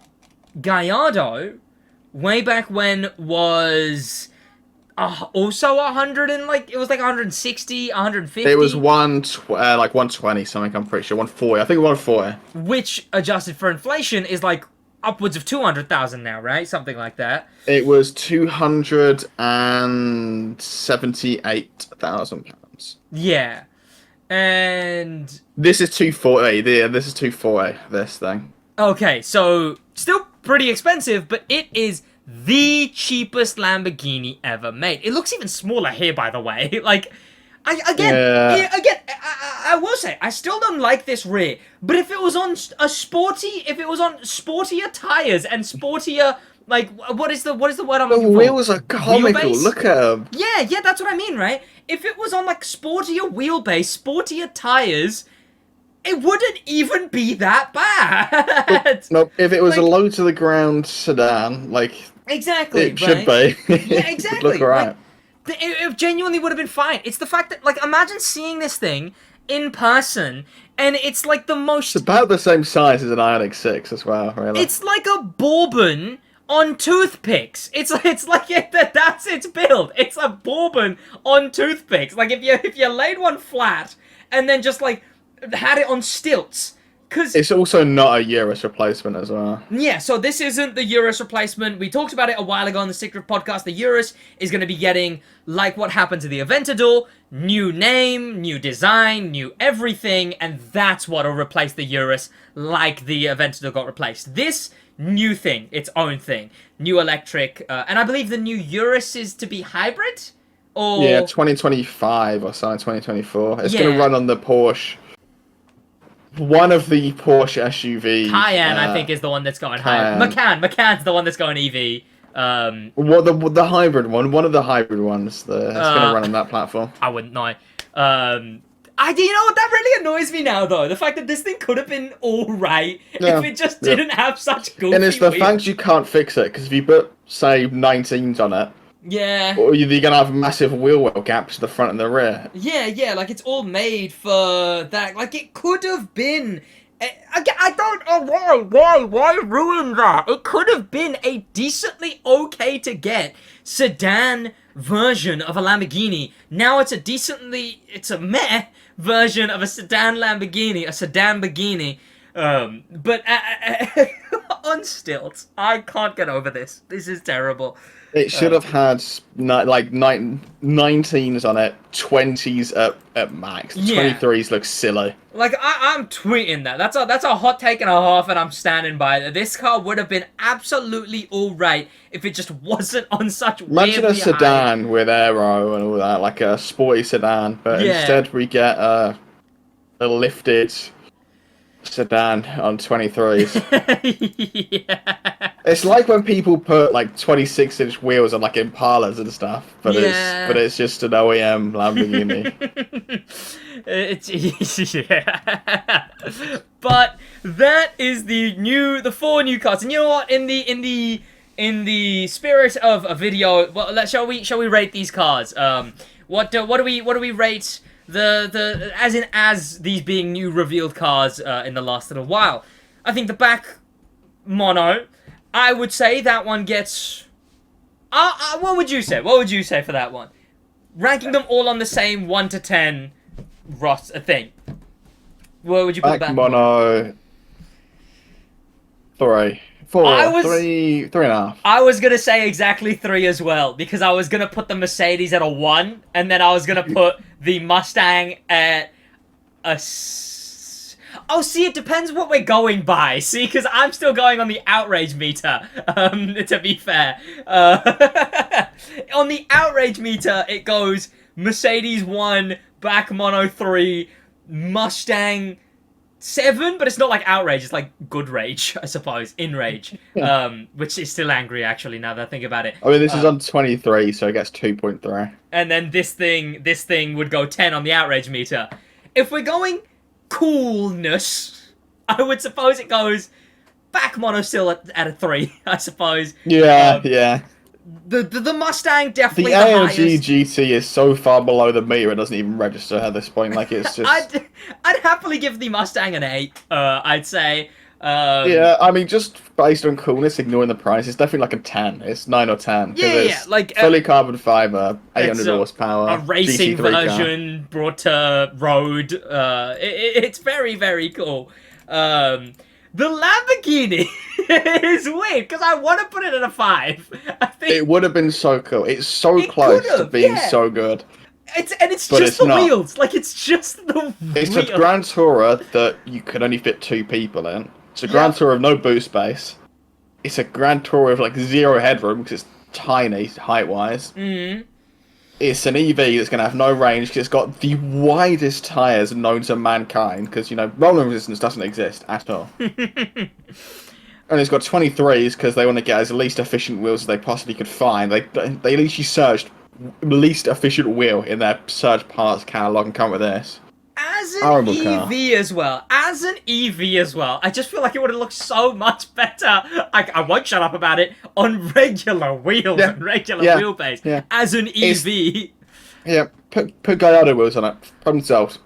Gallardo, way back when, was. Also 100 and it was like 160, 150. It was 120 something. I'm pretty sure 140. I think 140. Which adjusted for inflation is like upwards of 200,000 now, right? Something like that. It was £278,000. Yeah, and this is 240. Yeah, this is 240. This thing. Okay, so still pretty expensive, but it is the cheapest Lamborghini ever made. It looks even smaller here, by the way. Like, I will say, I still don't like this rear. But if it was on sportier tires and sportier, like, what is the word I'm looking for? The wheels are comical. Wheelbase? Look at them. Yeah, that's what I mean, right? If it was on like sportier wheelbase, sportier tires, it wouldn't even be that bad. No, if it was a low to the ground sedan, exactly, it should be. Yeah, exactly. Look right. It genuinely would have been fine. It's the fact that, imagine seeing this thing in person And it's like the most... It's about the same size as an Ioniq 6 as well, really. It's like a bourbon on toothpicks. It's like that's its build. It's a bourbon on toothpicks. Like if you laid one flat and then just like had it on stilts. Cause it's also not a Urus replacement as well. Yeah, so this isn't the Urus replacement. We talked about it a while ago on the Secret Podcast. The Urus is going to be getting, like what happened to the Aventador, new name, new design, new everything, and that's what will replace the Urus like the Aventador got replaced. This new thing, its own thing, new electric, and I believe the new Urus is to be hybrid? Or... Yeah, 2025 or something, 2024. It's going to run on the Porsche. One of the Porsche SUV. Cayenne, I think, is the one that's going hybrid. Macan's the one that's going EV. Well, the hybrid one of the hybrid ones. It's going to run on that platform. I wouldn't know. You know what? That really annoys me now, though. The fact that this thing could have been alright if it just didn't have such goofy And it's the wheels. fact you can't fix it, because if you put, say, 19s on it, yeah, or you're going to have massive wheel well gaps to the front and the rear. Yeah, like it's all made for that. Like it could have been. I don't know why ruin that? It could have been a decently okay to get sedan version of a Lamborghini. Now it's a meh version of a sedan Lamborghini, a sedan Lamborghini. But on stilts, I can't get over this. This is terrible. It should have had like 19s on it, 20s at max. 23s look silly. Like I'm tweeting that. That's a hot take and a half, and I'm standing by it. This car would have been absolutely all right if it just wasn't on such. Imagine a sedan with aero and all that, like a sporty sedan, but instead we get a lifted sedan on 23s. Yeah. It's like when people put like 26-inch wheels on like Impalas and stuff, but it's just an OEM Lamborghini. But that is the 4 new cars, and you know what? In the spirit of a video, well, shall we rate these cars? What do we rate as these being new revealed cars in the last little while? I think the back mono, I would say that one gets... what would you say? What would you say for that one? Ranking them all on the same 1 to 10 thing. Where would you put the back mono? 3. 4. 3.5. I was going to say exactly 3 as well, because I was going to put the Mercedes at a 1, and then I was going to put the Mustang at a... Oh, see, it depends what we're going by. See, because I'm still going on the outrage meter, to be fair. On the outrage meter, it goes Mercedes 1, back mono 3, Mustang 7, but it's not like outrage, it's like good rage, I suppose, in rage, which is still angry, actually, now that I think about it. I mean, this is on 23, so it gets 2.3. And then this thing would go 10 on the outrage meter. If we're going coolness, I would suppose it goes back mono still at a 3, I suppose. Yeah. The Mustang definitely the AMG highest. GT is so far below the meter it doesn't even register at this point. Like it's just. I'd happily give the Mustang an 8. I'd say. Yeah, I mean, just based on coolness, ignoring the price, it's definitely like a 10. It's 9 or 10. Yeah, like fully carbon fiber, 800 horsepower, a racing GT3 version car. brought to road. It's very, very cool. The Lamborghini is weird because I want to put it at a 5. I think it would have been so cool. It's so close to being so good. It's just the wheels. Like it's just the wheels. It's a Grand Tourer that you could only fit 2 people in. It's a Grand Tourer with no boot space. It's a Grand Tourer with like 0 headroom because it's tiny height-wise. It's an EV that's going to have no range because it's got the widest tyres known to mankind because, you know, rolling resistance doesn't exist at all. And it's got 23s because they want to get as least efficient wheels as they possibly could find. They literally searched least efficient wheel in their search parts catalogue and come with this. As an EV as well. I just feel like it would have looked so much better. I won't shut up about it on regular wheels and regular wheelbase. As an EV. Put Gallardo wheels on it. Problem solved.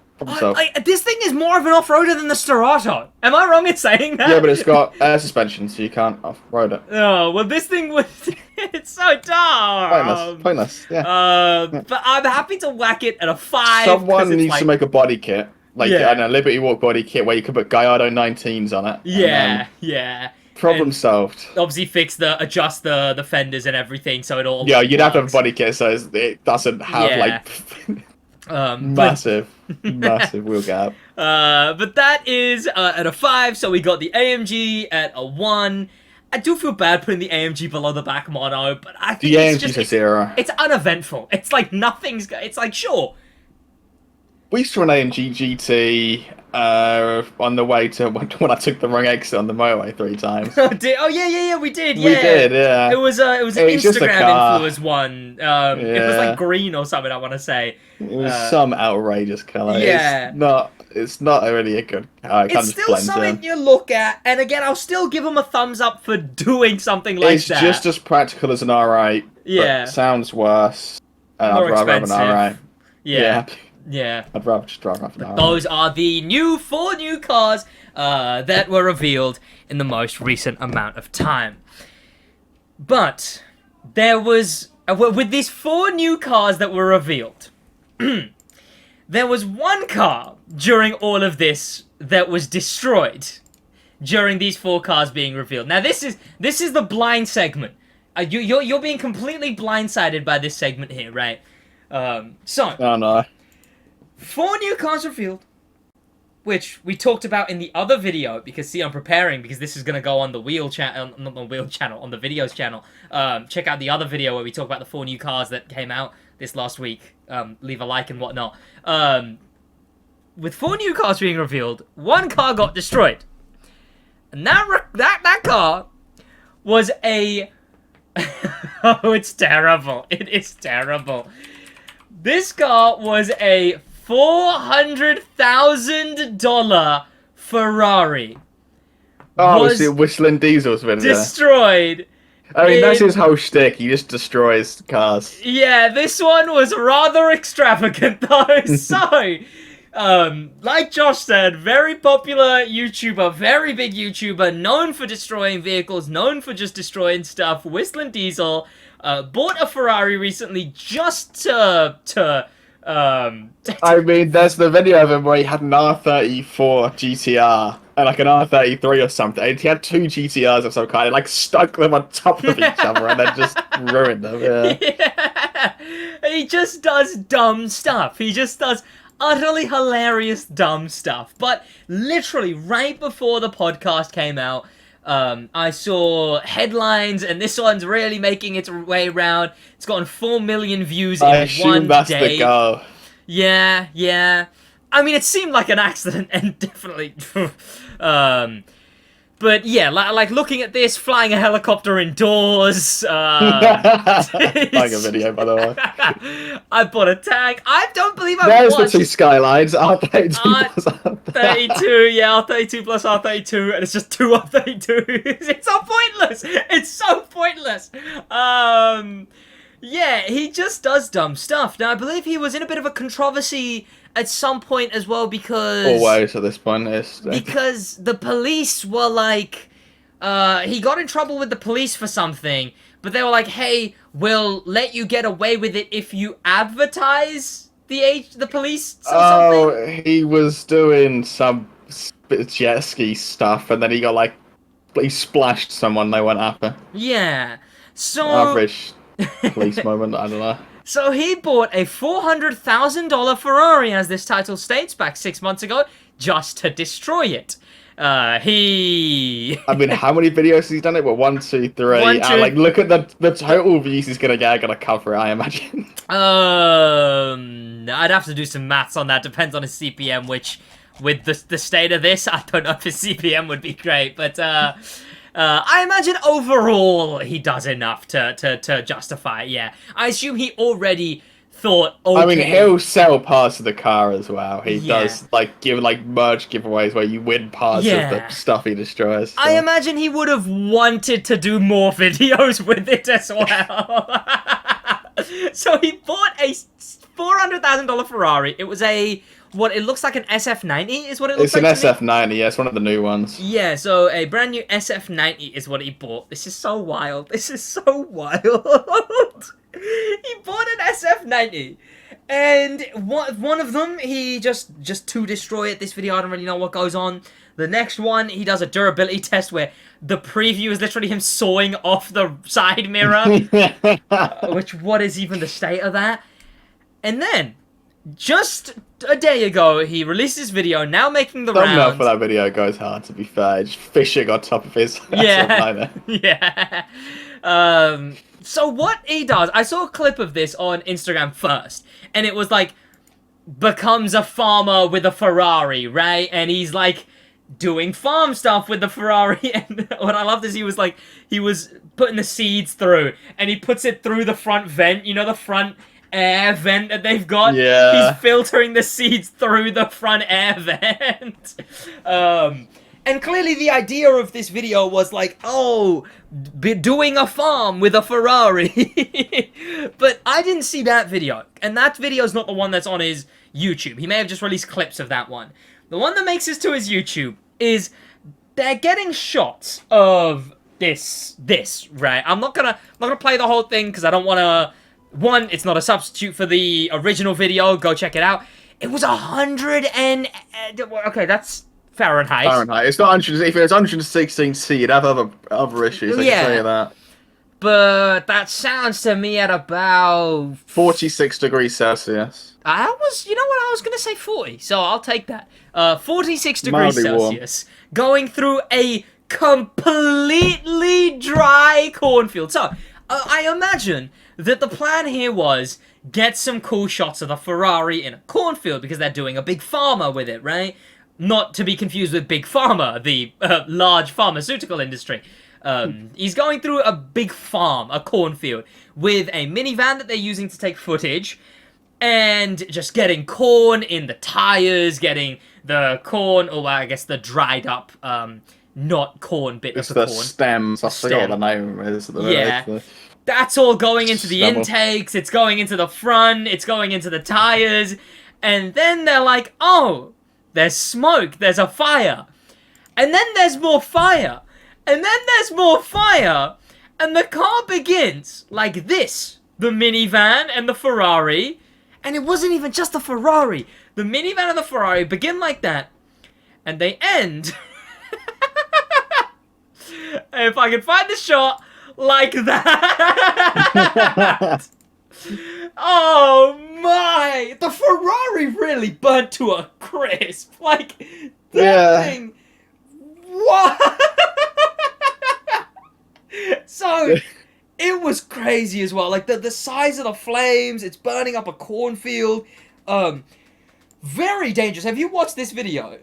This thing is more of an off-roader than the Storato. Am I wrong in saying that? Yeah, but it's got air suspension, so you can't off-road it. Oh, well, this thing was... it's so dumb. Pointless, yeah. But I'm happy to whack it at a 5. Someone needs to make a body kit. Like, Yeah. I don't know, Liberty Walk body kit where you can put Gallardo 19s on it. Yeah. Problem solved. Obviously adjust the fenders and everything so it all Yeah, you'd have to have a works. body kit so it doesn't have, massive wheel gap. But that is at a 5, so we got the AMG at a 1. I do feel bad putting the AMG below the back mono, but I think The it's AMG's just... a 0. It's uneventful. It's like nothing's... It's like, sure... We saw an AMG GT on the way to when I took the wrong exit on the motorway 3 times. Oh yeah, we did. Yeah. We did, yeah. It was an just a Instagram car. influence one. It was like green or something. I want to say. It was some outrageous colour. Yeah. It's not really a good car. It's still something you look at, and again, I'll still give them a thumbs up for doing something like it's that. It's just as practical as an R8. Yeah. But sounds worse. And More I'd rather have an expensive. R8. Yeah. I'd rather just drive off an R8. Those are the 4 new cars that were revealed in the most recent amount of time. But there was, with these 4 new cars that were revealed, there was one car during all of this that was destroyed during these 4 cars being revealed. Now this is the blind segment. You're being completely blindsided by this segment here, right? Oh no. 4 new cars revealed, which we talked about in the other video, because see, I'm preparing, because this is going to go on the wheel channel, not the wheel channel, on the videos channel. Check out the other video where we talk about the 4 new cars that came out this last week. Leave a like and whatnot. With 4 new cars being revealed, 1 car got destroyed. And that car was a... oh, it's terrible. It is terrible. This car was a $400,000 Ferrari. Oh, was it Whistling Diesel's been destroyed. I mean, that's his whole shtick. He just destroys cars. Yeah, this one was rather extravagant, though. So, like Josh said, very popular YouTuber, very big YouTuber, known for destroying vehicles, known for just destroying stuff. Whistling Diesel bought a Ferrari recently just to I mean, there's the video of him where he had an R34 GTR and like an R33 or something. And he had 2 GTRs of some kind and like stuck them on top of each other and then just ruined them. Yeah. He just does dumb stuff. He just does utterly hilarious dumb stuff. But literally right before the podcast came out, I saw headlines, and this one's really making its way around. It's gotten 4 million views in one day. I assume that's the goal. Yeah. I mean, it seemed like an accident, and definitely... but yeah, like looking at this, flying a helicopter indoors. Like a video, by the way. I bought a tank. I don't believe I've There's watched... the 2 Skylines, R32 plus R32, yeah, R32 plus R32, and it's just 2 R32s. It's so pointless. It's so pointless. Yeah, he just does dumb stuff. Now, I believe he was in a bit of a controversy at some point as well because... Always at this point. Because the police were like... he got in trouble with the police for something, but they were like, hey, we'll let you get away with it if you advertise the police or something. He was doing some jet ski stuff, and then he got like... He splashed someone, they went after. Yeah, so... Average police moment, I don't know. So he bought a $400,000 Ferrari, as this title states, back 6 months ago, just to destroy it. I mean, how many videos has he done it? Well, 1, 2, 3. 1, 2... like, look at the total views he's gonna get. Gonna cover it, I imagine. I'd have to do some maths on that. Depends on his CPM, which, with the state of this, I don't know if his CPM would be great. But I imagine overall he does enough to justify it, yeah. I assume he already thought, okay... I mean, he'll sell parts of the car as well. He does, like, give, like, merge giveaways where you win parts of the stuff he destroys. So. I imagine he would have wanted to do more videos with it as well. So he bought a $400,000 Ferrari. It was a what it looks like an SF90 is what it It's looks like an to me. SF90, yeah, it's one of the new ones. Yeah, so a brand new SF90 is what he bought. This is so wild. This is so wild. He bought an SF90. And one of them, he just to destroy it. This video, I don't really know what goes on. The next one, he does a durability test where the preview is literally him sawing off the side mirror. Which, what is even the state of that? And then, just a day ago, he released this video, now making the Thumbnail rounds. for that video goes hard, to be fair. Just fishing on top of his Yeah. Yeah. So what he does, I saw a clip of this on Instagram first, and it was like, becomes a farmer with a Ferrari, right? And he's like doing farm stuff with the Ferrari, and what I loved is he was putting the seeds through, and he puts it through the front vent, you know, the front air vent that they've got. Yeah. He's filtering the seeds through the front air vent. And clearly the idea of this video was like, oh, be doing a farm with a Ferrari. But I didn't see that video. And that video is not the one that's on his YouTube. He may have just released clips of that one. The one that makes it to his YouTube is they're getting shots of this, right? I'm not gonna play the whole thing because I don't want to. One, it's not a substitute for the original video. Go check it out. It was 100 and okay, that's Fahrenheit. It's not 100. If it was 116C, you'd have other issues. I can tell you that. But that sounds to me at about 46 degrees Celsius. You know what, I was gonna say 40, so I'll take that. 46 degrees Mildly warm. Celsius, going through a completely dry cornfield. So, I imagine that the plan here was get some cool shots of the Ferrari in a cornfield because they're doing a big pharma with it, right? Not to be confused with Big Pharma, the large pharmaceutical industry. He's going through a big farm, a cornfield, with a minivan that they're using to take footage, and just getting corn in the tires, getting the corn, or I guess the dried up, not corn bit It's of the the corn. stems. I forgot what the name is. Yeah. That's all going into the intakes, it's going into the front, it's going into the tires, and then they're like, oh, there's smoke, there's a fire. And then there's more fire. And then there's more fire. And the car begins like this. The minivan and the Ferrari. And it wasn't even just the Ferrari. The minivan and the Ferrari begin like that. And they end... if I can find the shot, like that. Oh my! The Ferrari really burnt to a crisp. Like, that thing... What? So, it was crazy as well. Like, the size of the flames, it's burning up a cornfield. Very dangerous. Have you watched this video?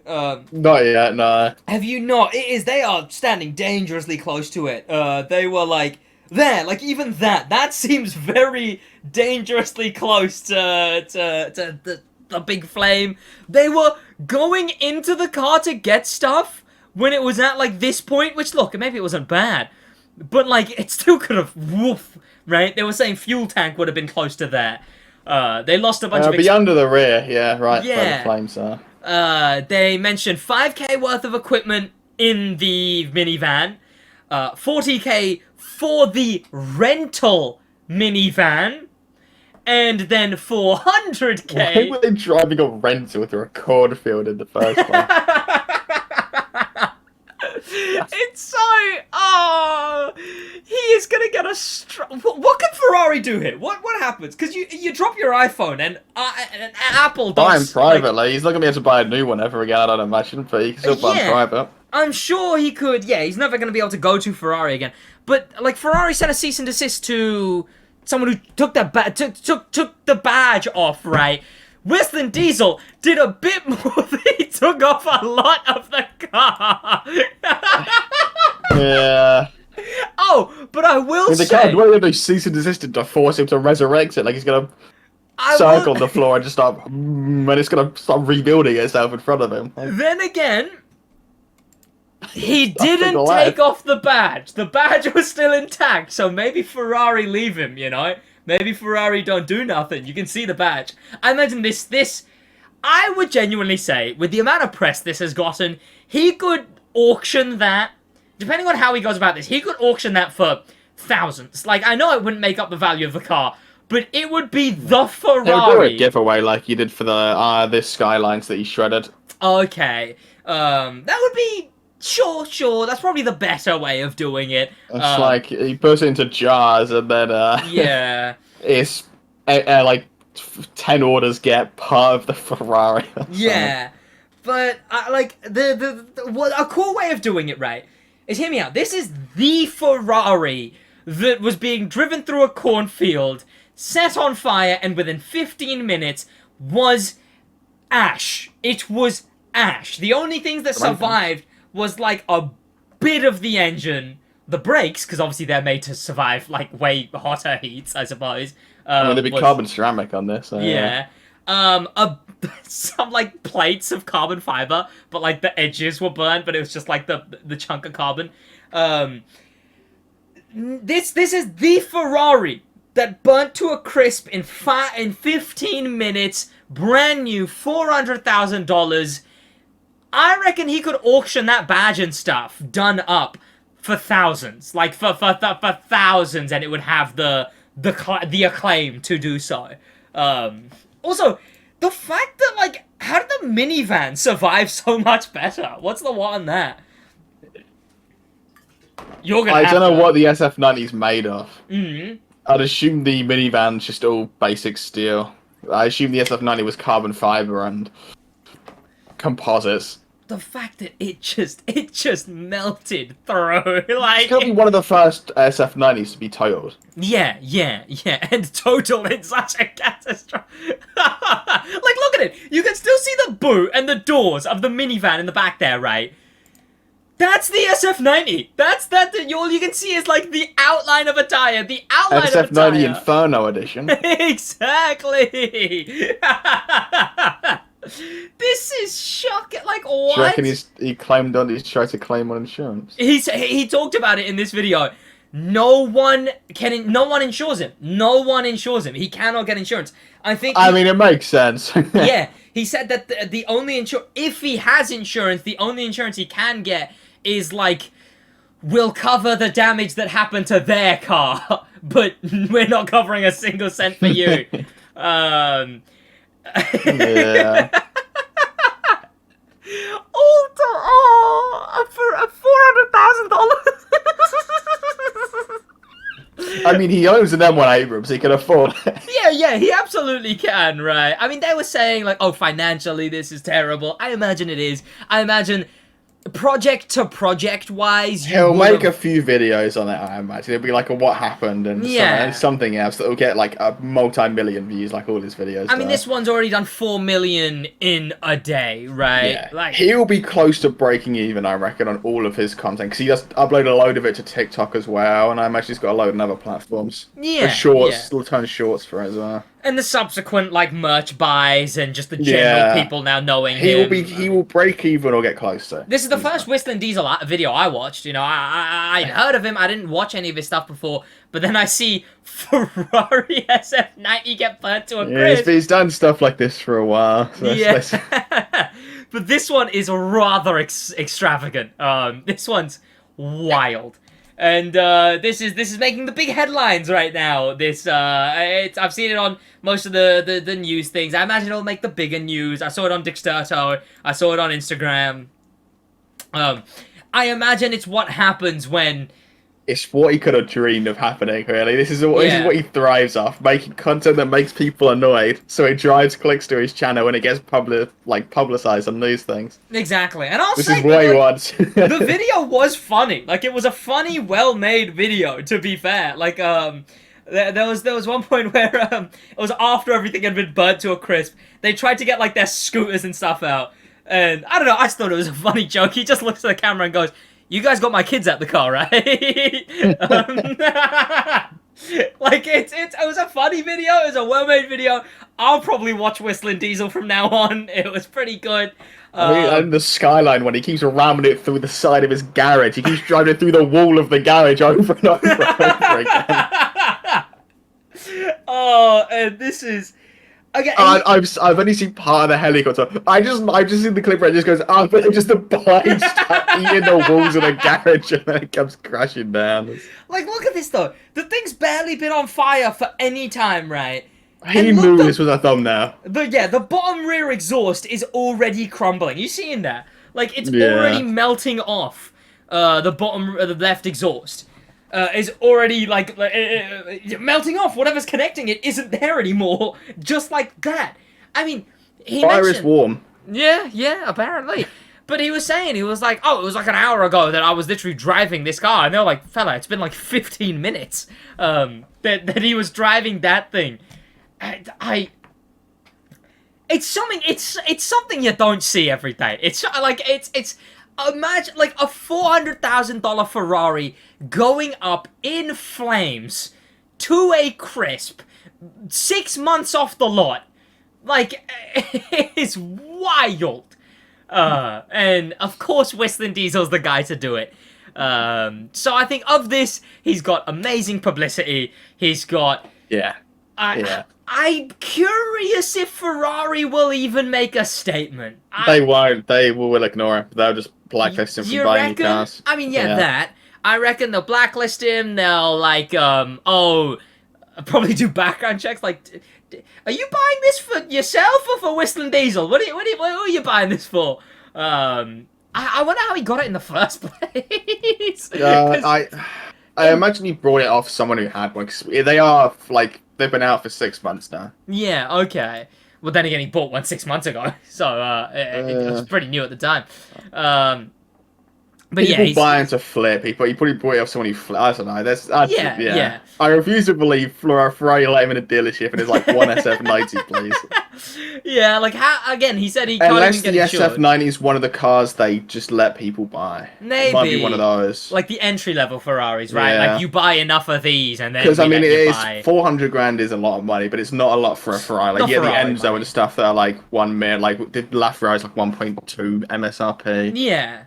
Not yet, no. Have you not? They are standing dangerously close to it. They were like, there, like even that seems very dangerously close to the big flame. They were going into the car to get stuff when it was at like this point, which look, maybe it wasn't bad, but like it still could have, woof, right? They were saying fuel tank would have been close to that. They lost a bunch of... Be under the rear, yeah, right, yeah. where the flames are. They mentioned 5k worth of equipment in the minivan, 40k for the rental minivan, and then 400k... Why were they driving a rental through a cornfield in the first place? It's so... Oh... He is gonna get a... What can Ferrari do here? What happens? Because you drop your iPhone and Apple does... Buy him privately. He's not going to be able to buy a new one ever again, I don't imagine, but he can still buy him private. I'm sure he could. Yeah, he's never going to be able to go to Ferrari again. But, like, Ferrari sent a cease and desist to someone who took the badge off, right? Whistling Diesel did a bit more. He took off a lot of the car. Yeah. Oh, but I will say... What are you going to do? Cease and desist to force him to resurrect it? Like he's going to circle the floor and just start... And it's going to start rebuilding itself in front of him. Then again... He didn't take off the badge. The badge was still intact, so maybe Ferrari leave him, you know? Maybe Ferrari don't do nothing. You can see the badge. I imagine this... I would genuinely say, with the amount of press this has gotten, he could auction that, depending on how he goes about this, he could auction that for thousands. Like, I know it wouldn't make up the value of the car, but it would be the Ferrari. He'll do a giveaway like you did for the this Skylines that he shredded. Okay. That would be... Sure. That's probably the better way of doing it. It's like, he puts it into jars and then... yeah. It's... like, 10 orders get part of the Ferrari. Yeah. But, like, a cool way of doing it, right, is, hear me out, this is the Ferrari that was being driven through a cornfield, set on fire, and within 15 minutes was ash. It was ash. The only things that survived was, like, a bit of the engine, the brakes, because obviously they're made to survive, like, way hotter heats, I suppose. There'd be carbon ceramic on this. So yeah. Some, like, plates of carbon fiber, but, like, the edges were burnt, but it was just, like, the chunk of carbon. This is the Ferrari that burnt to a crisp in 15 minutes, brand new, $400,000. I reckon he could auction that badge and stuff done up for thousands, like for thousands, and it would have the acclaim to do so. Also, the fact that, like, how did the minivan survive so much better? What's the one on that? I don't know what the SF90's made of. Mm-hmm. I'd assume the minivan's just all basic steel. I assume the SF90 was carbon fiber and composites. The fact that it just melted through, like... It's gonna be one of the first SF90s to be totaled. Yeah, and totaled in such a catastrophe. Like, look at it! You can still see the boot and the doors of the minivan in the back there, right? That's the SF90! All you can see is, like, the outline of a tire, the outline of a tire! SF90 Inferno Edition. Exactly! This is shocking. Like, what? Do you reckon he's tried to claim on insurance? He talked about it in this video. No one insures him. No one insures him. He cannot get insurance. I mean, it makes sense. Yeah, he said that the only if he has insurance, the only insurance he can get is, like, will cover the damage that happened to their car, but we're not covering a single cent for you. Yeah. For $400,000. I mean, he owns an M1 Abrams. He can afford it. Yeah, he absolutely can, right? I mean, they were saying, like, oh, financially, this is terrible. I imagine it is. I imagine project to project wise, he'll make a few videos on it. I imagine it'll be like a what happened and something else that'll get like a multi-million views, like all his videos. I mean, this one's already done 4 million in a day, right? Yeah. Like, he'll be close to breaking even, I reckon, on all of his content because he just uploaded a load of it to TikTok as well, and I imagine he's got a load on other platforms. Yeah, for shorts, little tiny shorts for it as well. And the subsequent, like, merch buys and just the general people now knowing him. He will break even or get close to. This is the first Whistling Diesel video I watched. You know, I'd heard of him. I didn't watch any of his stuff before. But then I see Ferrari SF90 get burnt to a crisp. He's done stuff like this for a while. So But this one is rather extravagant. This one's wild. And this is making the big headlines right now. I've seen it on most of the news things. I imagine it'll make the bigger news. I saw it on Dixterto. I saw it on Instagram. I imagine it's what happens when... It's what he could have dreamed of happening, really. This is what he thrives off, making content that makes people annoyed, so it drives clicks to his channel and it gets publicized on these things. Exactly. And this is what he wants. The video was funny. Like, it was a funny, well-made video, to be fair. Like, there was one point where it was after everything had been burnt to a crisp. They tried to get, like, their scooters and stuff out. And, I don't know, I just thought it was a funny joke. He just looks at the camera and goes, "You guys got my kids at the car, right?" Like, it was a funny video. It was a well-made video. I'll probably watch Whistling Diesel from now on. It was pretty good. And the Skyline one, he keeps ramming it through the side of his garage. He keeps driving it through the wall of the garage over and over and over again. Oh, and this is... Okay, I've only seen part of the helicopter. I just seen the clip where it just goes up and just the plane start eating the walls of the garage and then it comes crashing down. like, look at this though. The thing's barely been on fire for any time, right? He And knew look, this was a thumbnail. the bottom rear exhaust is already crumbling. You seeing that? Like, it's Yeah. already melting off. The left exhaust is already like melting off. Whatever's connecting it isn't there anymore. Just like that. I mean, he Fire mentioned, is warm. Yeah, apparently. But he was saying, he was like, oh, it was like an hour ago that I was literally driving this car. And they were like, fella, it's been like 15 minutes that he was driving that thing. It's something you don't see every day. It's imagine like a $400,000 Ferrari going up in flames to a crisp, 6 months off the lot. Like, it's wild. And of course Whistling Diesel's the guy to do it. So I think of this, he's got amazing publicity. He's got... Yeah. I'm curious if Ferrari will even make a statement. They won't. They will ignore him. They'll just blacklist him from buying new cars. I mean, that. I reckon they'll blacklist him. They'll, like, probably do background checks. Like, are you buying this for yourself or for Whistling Diesel? What are you buying this for? I wonder how he got it in the first place. I imagine he brought it off someone who had one. 'Cause they are, like, they've been out for 6 months now. Yeah, okay. Well, then again, he bought one 6 months ago, so it was pretty new at the time. But people yeah, buy into flip. He probably bought it off someone who flip. I don't know. Yeah. I refuse to believe Ferrari let him in a dealership and it's like one SF90, please. Yeah, like how? Again, he said he can't Unless even the get insured. SF90 is one of the cars they just let people buy. Maybe It might be one of those. like the entry level Ferraris, right? Yeah. Like you buy enough of these, and then Because I mean, it is 400 grand is a lot of money, but it's not a lot for a Ferrari. Like Not yeah, the Ferrari Enzo money. and stuff that are like 1 mil. Like the last Ferrari's like 1.2 MSRP. Yeah.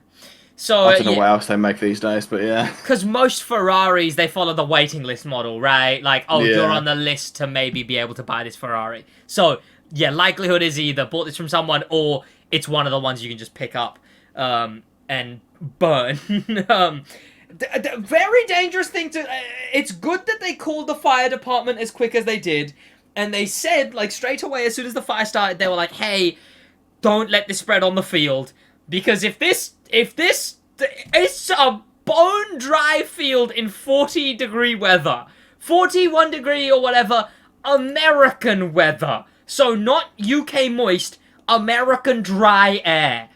So I don't know what else they make these days, but yeah. because most Ferraris, they follow the waiting list model, right? Like, oh, Yeah. you're on the list to maybe be able to buy this Ferrari. So, yeah, likelihood is either bought this from someone or it's one of the ones you can just pick up and burn. Very dangerous thing to... it's good that they called the fire department as quick as they did. And they said, like, straight away, as soon as the fire started, they were like, hey, don't let this spread on the field. Because if this... It's a bone-dry field in 40-degree weather. 41 degree or whatever, American weather. So not UK moist, American dry air.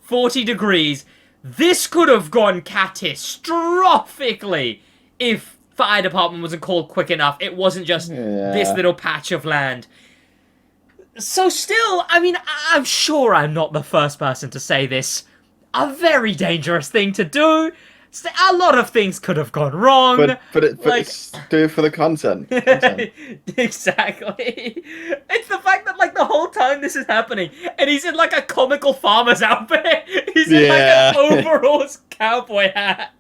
40 degrees. This could have gone catastrophically if fire department wasn't called quick enough. It wasn't just this little patch of land. So still, I mean, I'm sure I'm not the first person to say this. A very dangerous thing to do. A lot of things could have gone wrong. But it's do it for the content. Exactly. It's the fact that like the whole time this is happening, and he's in like a comical farmer's outfit. He's in like an overalls cowboy hat.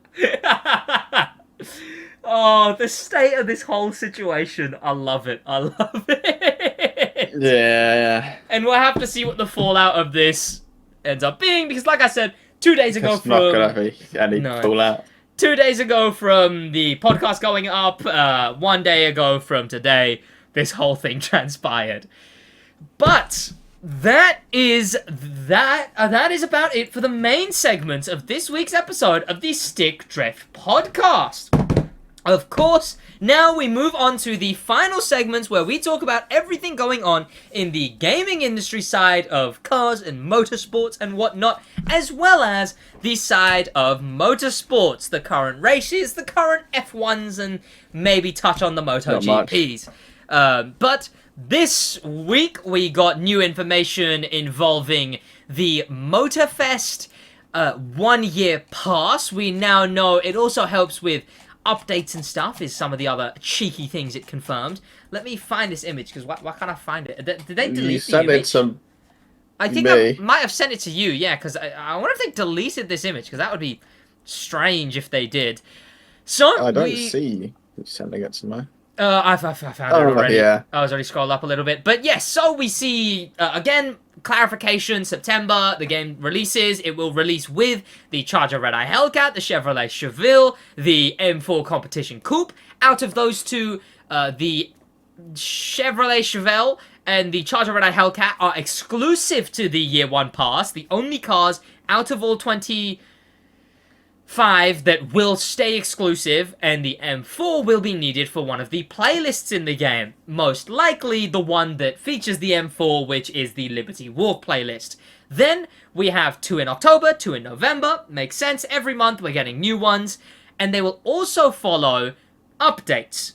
Oh, the state of this whole situation. I love it. I love it. Yeah. And we'll have to see what the fallout of this ends up being, because like I said, 2 days ago It's not gonna be any fallout. 2 days ago from the podcast going up, 1 day ago from today, this whole thing transpired. But that is about it for the main segments of this week's episode of the Stick Drift podcast. Of course, now we move on to the final segments where we talk about everything going on in the gaming industry side of cars and motorsports and whatnot, as well as the side of motorsports, the current races, the current F1s, and maybe touch on the MotoGPs. But this week we got new information involving the Motorfest 1 year pass. We now know it also helps with updates and stuff, is some of the other cheeky things it confirmed. Let me find this image, because why can't I find it? Did they delete the image? I think I might have sent it to you, yeah, because I wonder if they deleted this image, because that would be strange if they did. So I don't see you sending it to me. I found it already. Yeah. I was already scrolled up a little bit. But yes, so we see, again, clarification, September, the game releases. It will release with the Charger Red-Eye Hellcat, the Chevrolet Chevelle, the M4 Competition Coupe. Out of those two, the Chevrolet Chevelle and the Charger Red-Eye Hellcat are exclusive to the Year 1 Pass. The only cars out of all 25 that will stay exclusive, and the M4 will be needed for one of the playlists in the game. Most likely the one that features the M4, which is the Liberty Walk playlist. Then we have 2 in October, 2 in November. Makes sense, every month we're getting new ones. And they will also follow updates.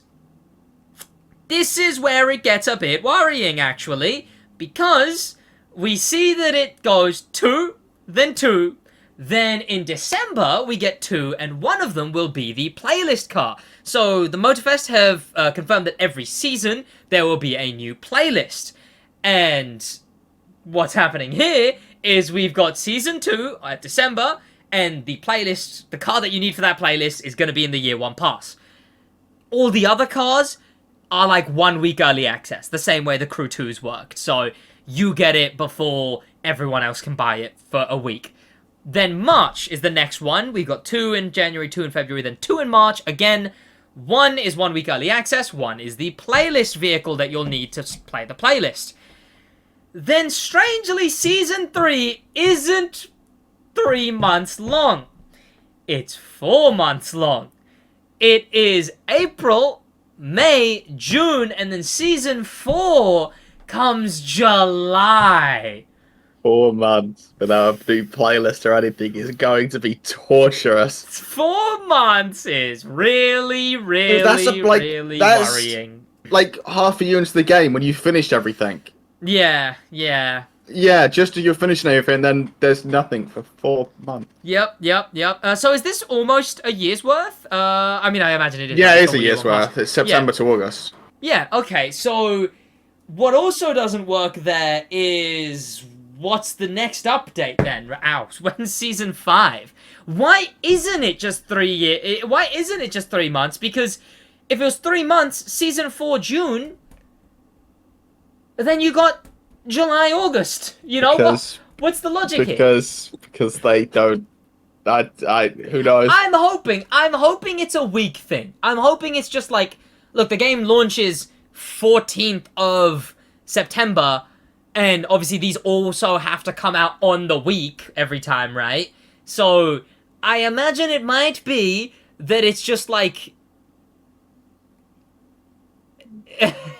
This is where it gets a bit worrying, actually, because we see that it goes 2, then 2, then in December we get 2, and one of them will be the playlist car. So the Motorfest have confirmed that every season there will be a new playlist. And what's happening here is we've got Season 2 at December, and the playlist, the car that you need for that playlist is going to be in the Year 1 Pass. All the other cars are like 1 week early access, the same way the Crew 2s worked. So you get it before everyone else can buy it for a week. Then March is the next one. We've got 2 in January, 2 in February, then 2 in March. Again, 1 is 1 week early access, 1 is the playlist vehicle that you'll need to play the playlist. Then, strangely, Season 3 isn't 3 months long. It's 4 months long. It is April, May, June, and then Season 4 comes July. 4 months without a new playlist or anything is going to be torturous. 4 months is really worrying. Like half a year into the game when you finished everything. Yeah. Yeah, just you're finishing everything, then there's nothing for 4 months. Yep. So is this almost a year's worth? I mean, I imagine it is. Yeah, it is a year's worth. It's September to August. Yeah, okay. So what also doesn't work there is what's the next update then? When's Season 5? Why isn't it just 3 years? Why isn't it just 3 months? Because if it was 3 months, Season 4 June, then you got July, August. You know, what's the logic here? Because they don't. Who knows? I'm hoping it's a week thing. I'm hoping it's just like, look, the game launches 14th of September, and obviously these also have to come out on the week every time, right? So I imagine it might be that it's just like.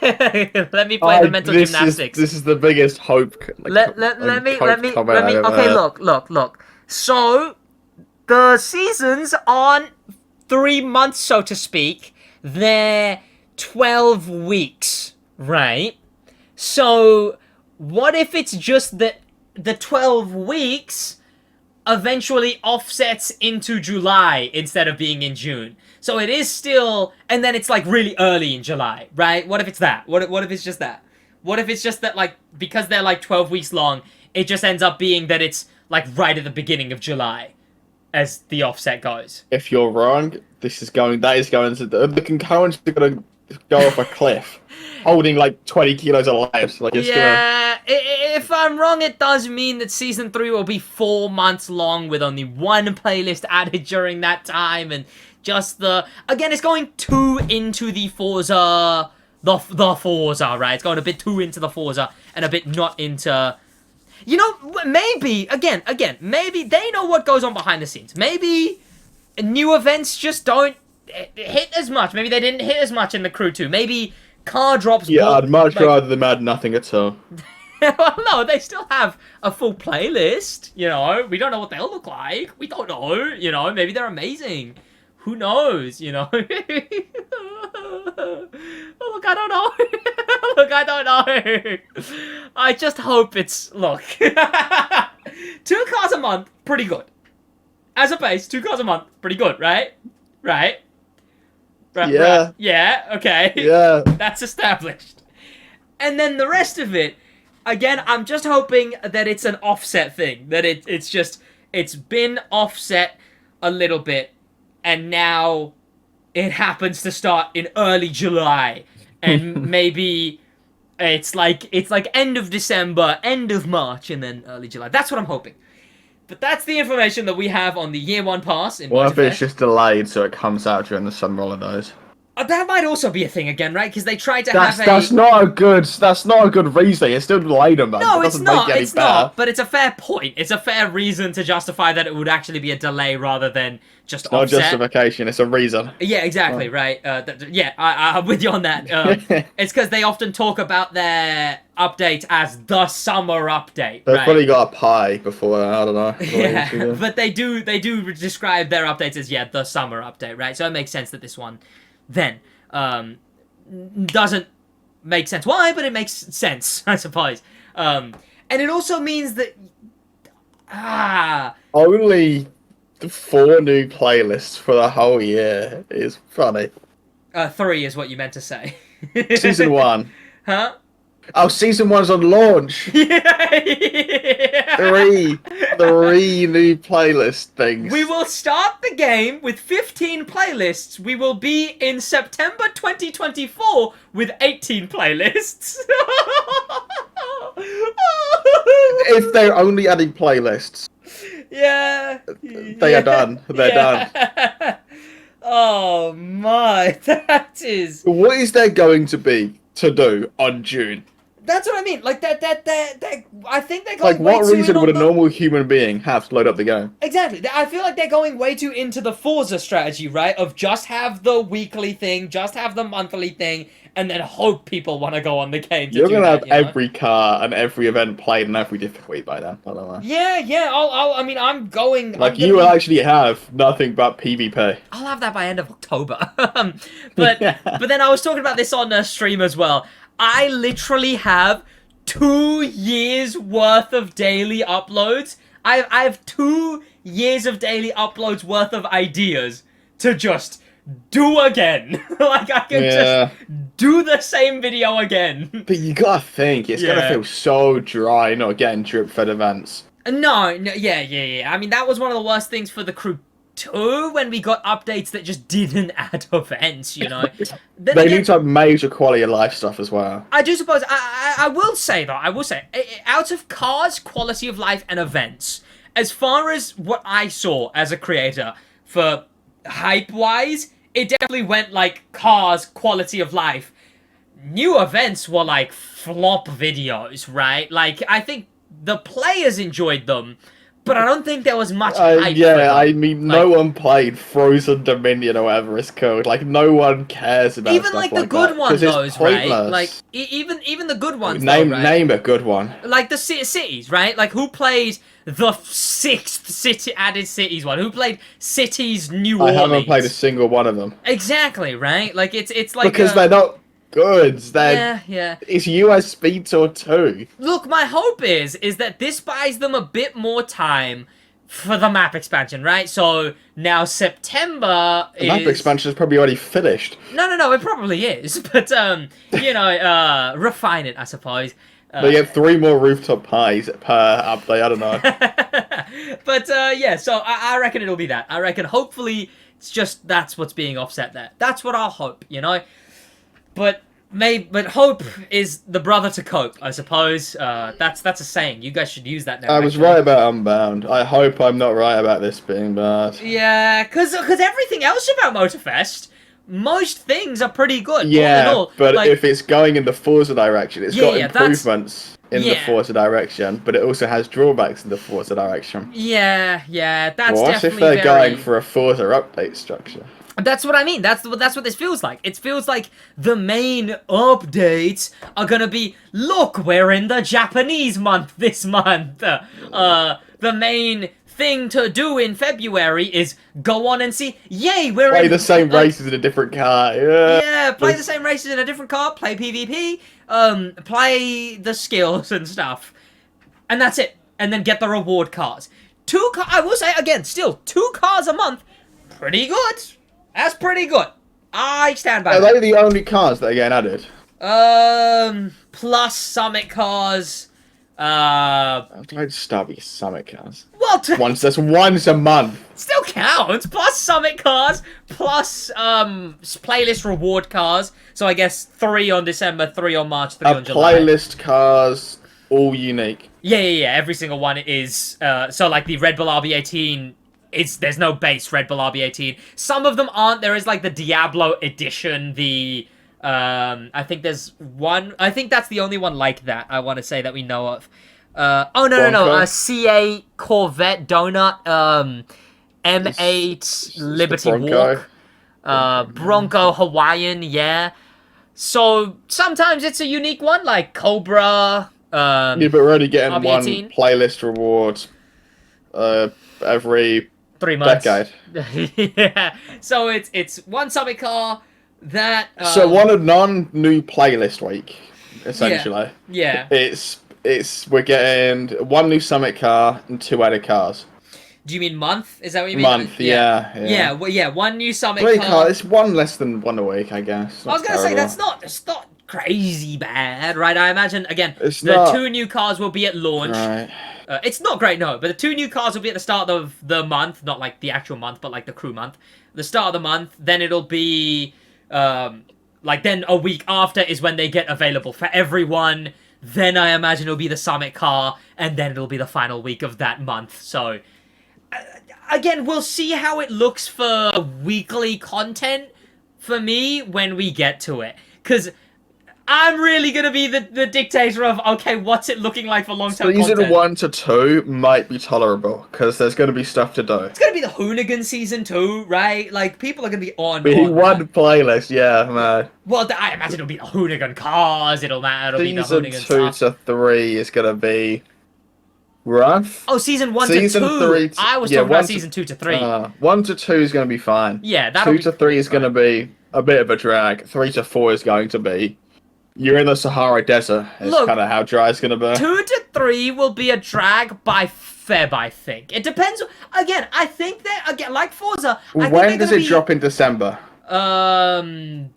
Let me play the mental gymnastics. This is the biggest hope. Let me. Okay, look. So the seasons aren't 3 months, so to speak. They're 12 weeks, right? So what if it's just that the 12 weeks eventually offsets into July instead of being in June? So it is still, and then it's like really early in July, right? What if it's that? What if it's just that? What if it's just that, like, because they're like 12 weeks long, it just ends up being that it's like right at the beginning of July as the offset goes? If you're wrong, that is going to, the concurrents are going to go off a cliff, holding like 20 kilos of lives. Like, if I'm wrong, it does mean that Season 3 will be 4 months long with only one playlist added during that time, and just again, it's going too into the Forza, the Forza, right? It's going a bit too into the Forza and a bit not into, you know, maybe, maybe they know what goes on behind the scenes. Maybe new events just don't hit as much. Maybe they didn't hit as much in the Crew 2. Maybe car drops. Yeah, I'd much rather them add nothing at all. Well, no, they still have a full playlist, you know. We don't know what they'll look like. We don't know, you know. Maybe they're amazing. Who knows, you know? Look, I don't know. Look, I don't know. I just hope it's, look. 2 cars a month, pretty good. As a base, 2 cars a month, pretty good, right? Right? Yeah. Right. Yeah, okay. Yeah. That's established. And then the rest of it, again, I'm just hoping that it's an offset thing. That it's been offset a little bit, and now it happens to start in early July, and maybe it's like end of December, end of March, and then early July. That's what I'm hoping. But that's the information that we have on the Year 1 pass in What if Motorfest. it's just delayed so it comes out during the summer holidays? That might also be a thing again, right? Because they tried to That's have that's not a good reason. It's still delayed a month. No, It it's doesn't not. make it any It's better. not. But it's a fair point. It's a fair reason to justify that it would actually be a delay rather than just It's not offset. justification. It's a reason. Yeah, exactly. Right. I'm with you on that. It's because they often talk about their update as the summer update. They've right? probably got a pie before. I don't know. Yeah, but they do describe their updates as the summer update, right? So it makes sense that this one then doesn't make sense. Why? But it makes sense, I suppose. And it also means that only 4 new playlists for the whole year is funny. 3 is what you meant to say. Season 1. Huh? Oh, season 1's on launch. Yeah. 3 new playlist things. We will start the game with 15 playlists. We will be in September 2024 with 18 playlists. If they're only adding playlists, yeah. they are done. They're done. Oh my, that is. What is there going to be to do on June? That's what I mean. Like that. I think they're going Like, way what too reason in would a on normal human being have to load up the game? Exactly. I feel like they're going way too into the Forza strategy, right? Of just have the weekly thing, just have the monthly thing, and then hope people want to go on the game. You're going to have you know? every car and every event played in every different week by then, by the way. Yeah. I'm going. Like, I'm you will actually have nothing but PvP. I'll have that by end of October. but then I was talking about this on stream as well. I literally have 2 years worth of daily uploads. I have 2 years of daily uploads worth of ideas to just do again. Like, I can just do the same video again. But you gotta think, it's gonna feel so dry not getting drip-fed events. No, yeah. I mean, that was one of the worst things for the Crew 2 when we got updates that just didn't add events, you know. They need to have major quality of life stuff as well. I do suppose, I will say, out of cars, quality of life, and events, as far as what I saw as a creator for hype-wise, it definitely went like cars, quality of life. New events were like flop videos, right? Like, I think the players enjoyed them, but I don't think there was much hype for them. I mean, no one played Frozen Dominion or whatever it's called. Like, no one cares about even stuff like the good that, ones, right? pointless. Like, even the good ones, Name a good one. Like the cities, right? Like, who played the 6th added cities one? Who played Cities New Orleans? I haven't played a single one of them. Exactly, right? Like, it's like because they're not good. Yeah. It's US Speed Tour 2. Look, my hope is that this buys them a bit more time for the map expansion, right? So now September is... The map expansion is probably already finished. No, it probably is. But, refine it, I suppose. They get 3 more rooftop pies per update, I don't know. But, so I reckon it'll be that. I reckon hopefully it's just that's what's being offset there. That's what I'll hope, you know? But hope is the brother to cope, I suppose. That's a saying. You guys should use that now. I was right about Unbound. I hope I'm not right about this being bad. Yeah, because everything else about Motorfest, most things are pretty good. Yeah, all in all. but like, if it's going in the Forza direction, it's got improvements in the Forza direction, but it also has drawbacks in the Forza direction. Yeah, that's what definitely if they're going for a Forza update structure? That's what I mean. That's what this feels like. It feels like the main updates are gonna be, look, we're in the Japanese month this month. The main thing to do in February is go on and see, yay, we're play the same races in a different car. Yeah, play the same races in a different car, play PvP, play the skills and stuff. And that's it. And then get the reward cars. I will say, again, still, 2 cars a month, pretty good. That's pretty good. I stand by that. Are they the only cars that are getting added? Plus Summit cars, Don't start with Summit cars. Well, That's once a month. still counts. Plus Summit cars, plus playlist reward cars. So I guess 3 on December, 3 on March, 3 on July. Playlist cars, all unique. Yeah. Every single one is. So like the Red Bull RB18. There's no base Red Bull RB18. Some of them aren't. There is like the Diablo edition. I think there's one. I think that's the only one like that. I want to say that we know of. No. CA Corvette Donut. M8 Liberty Walk. Bronco Hawaiian. Yeah. So sometimes it's a unique one, like Cobra. Yeah, but we're only getting RB18. one playlist reward. Every 3 months. decade. Yeah. So it's one Summit car that. So one of non-new playlist week, essentially. Yeah. We're getting one new Summit car and 2 added cars. Do you mean month? Is that what you mean? Month, yeah. One new Summit 3 car. cars. It's one less than one a week, I guess. I was gonna say it's not crazy bad, right? I imagine again It's the not 2 new cars will be at launch. right. It's not great, no, but the 2 new cars will be at the start of the month, not like the actual month, but like the crew month. The start of the month, then it'll be then a week after is when they get available for everyone. Then I imagine it'll be the Summit car, and then it'll be the final week of that month. So again, we'll see how it looks for weekly content for me when we get to it, because I'm really going to be the dictator of, okay, what's it looking like for long-term content? Season 1 to 2 might be tolerable, because there's going to be stuff to do. It's going to be the Hoonigan Season 2, right? Like, people are going to be on One playlist, yeah, man. Well, I imagine it'll be the Hoonigan cars, it'll be the Hoonigan Season 2 stuff. to 3 is going to be rough. Oh, Season 1 Season to 2. 3 I was talking about Season 2 to 3. 1 to 2 is going to be fine. Yeah, that'll 2 to 3 is going to be a bit of a drag. 3 to 4 is going to be... You're in the Sahara Desert. It's kind of how dry it's going to be. 2 to 3 will be a drag by Feb, I think. It depends. Again, I think that, again, like Forza... When does it drop in December? Well,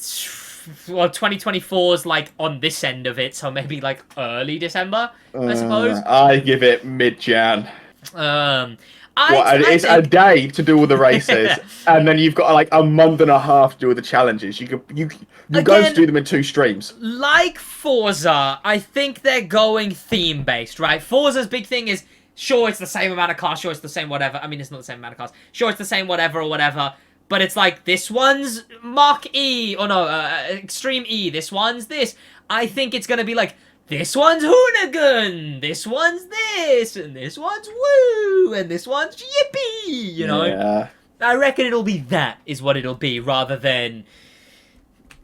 2024 is like on this end of it, so maybe like early December, I suppose. I give it mid-Jan. It's a day to do all the races, and then you've got like a month and a half to do all the challenges. You go to do them in 2 streams. Like Forza, I think they're going theme-based, right? Forza's big thing is, sure, it's the same amount of cars, sure, it's the same whatever. I mean, it's not the same amount of cars. Sure, it's the same whatever or whatever. But it's like, this one's Mach E, or no, Extreme E, this one's this. I think it's gonna be like, this one's Hoonigan, this one's this, and this one's Woo, and this one's Yippee, you know? Yeah. I reckon it'll be that, is what it'll be, rather than...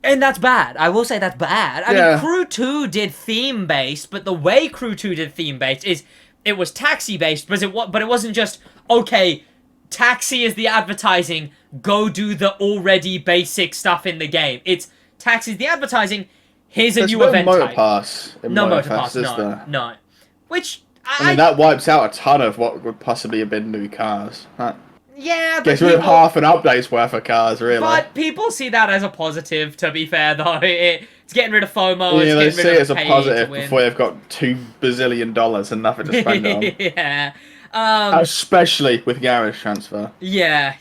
And that's bad. I will say that's bad. I mean, Crew 2 did theme-based, but the way Crew 2 did theme-based is, it was taxi-based, but it wasn't just, okay, taxi is the advertising, go do the already basic stuff in the game. It's taxi's the advertising, here's a new event type. No Motor Pass, no. Which, I mean, that wipes out a ton of what would possibly have been new cars. Yeah, but gets rid of half an update's worth of cars, really. But people see that as a positive, to be fair, though. It's getting rid of FOMO, yeah, it's they getting rid see of it as a positive before they've got $2 bazillion and nothing to spend on. Yeah. Especially with Garage Transfer. Yeah.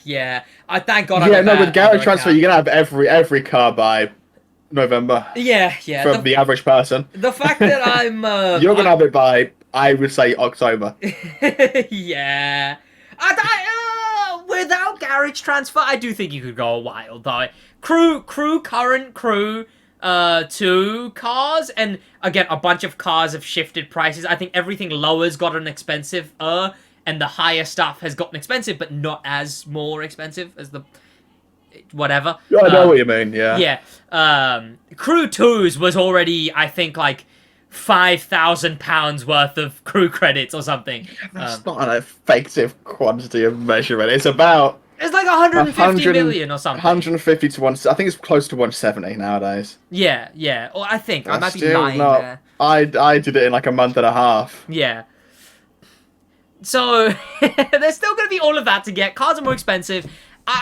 I thank God. With Garage Transfer, you're gonna have every car by November. Yeah. From the average person. The fact that I'm you're gonna have it by, I would say, October. Yeah. Without Garage Transfer, I do think you could go a while though. Current crew 2 cars, and again, a bunch of cars have shifted prices. I think everything lower's gotten expensive, and the higher stuff has gotten expensive, but not as more expensive as the whatever. Yeah, I know what you mean. Yeah. Yeah. Crew 2's was already, I think, like £5,000 worth of crew credits or something. That's not an effective quantity of measurement. It's about... It's like 150 million or something. 150 to 1... I think it's close to 170 nowadays. Yeah. Or I think. I might be still lying not... there. I did it in like a month and a half. Yeah. So, there's still going to be all of that to get. Cars are more expensive.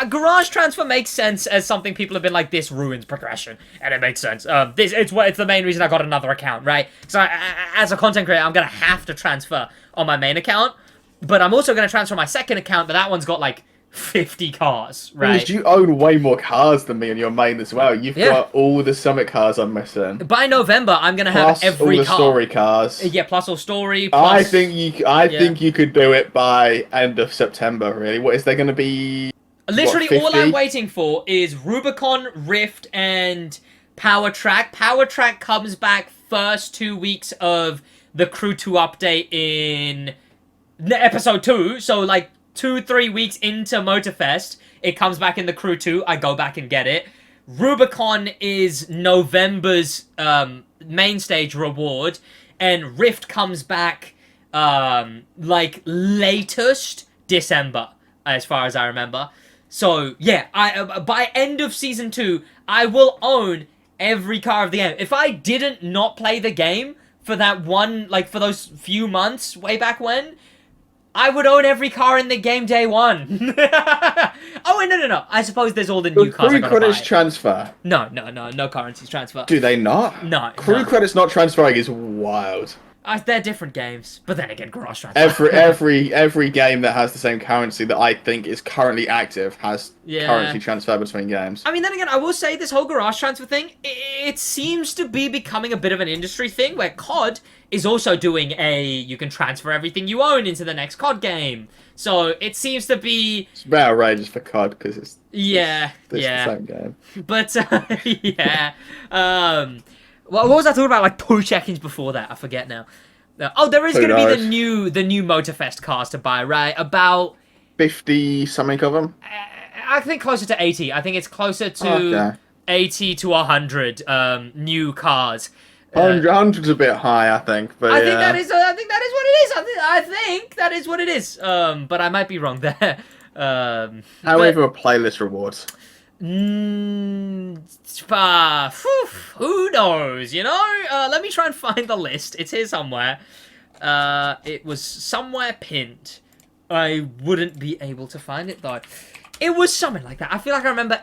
Garage Transfer makes sense as something people have been like, this ruins progression, and it makes sense. It's the main reason I got another account, right? So as a content creator, I'm gonna have to transfer on my main account, but I'm also gonna transfer my second account, but that one's got like 50 cars, right? Because you own way more cars than me on your main as well. You've got all the Summit cars I'm missing. By November, I'm gonna plus have every all the car. story cars. Yeah, plus all story. Plus... I think you could do it by end of September. Really, what is there going to be? Literally, what, all I'm waiting for is Rubicon, Rift, and Power Track. Power Track comes back first 2 weeks of the Crew 2 update in episode 2, so like 2-3 weeks into Motorfest, it comes back in the Crew 2. I go back and get it. Rubicon is November's main stage reward, and Rift comes back like latest December, as far as I remember. So yeah, by end of season 2, I will own every car of the game. If I didn't not play the game for that one, like for those few months way back when, I would own every car in the game day one. Oh, wait, no. I suppose there's all the new cars I gotta buy. Crew credits transfer. No currencies transfer. Do they not? No. Crew credits not transferring is wild. They're different games, but then again, Garage Transfer. Every game that has the same currency that I think is currently active has currency transfer between games. I mean, then again, I will say this whole Garage Transfer thing, it seems to be becoming a bit of an industry thing where COD is also doing you can transfer everything you own into the next COD game. So it seems to be... It's very outrageous for COD because it's the same game. But, what was I talking about like 2 check-ins before that? I forget now. Oh, there is going to be the new Motorfest cars to buy, right? About 50 something of them. I think closer to 80. I think it's closer to 80 to 100 new cars. 100's a bit high, I think. But I think that is what it is. I think that is what it is. But I might be wrong there. However, playlist rewards. Who knows, you know? Let me try and find the list. It's here somewhere. It was somewhere pinned. I wouldn't be able to find it, though. It was something like that. I feel like I remember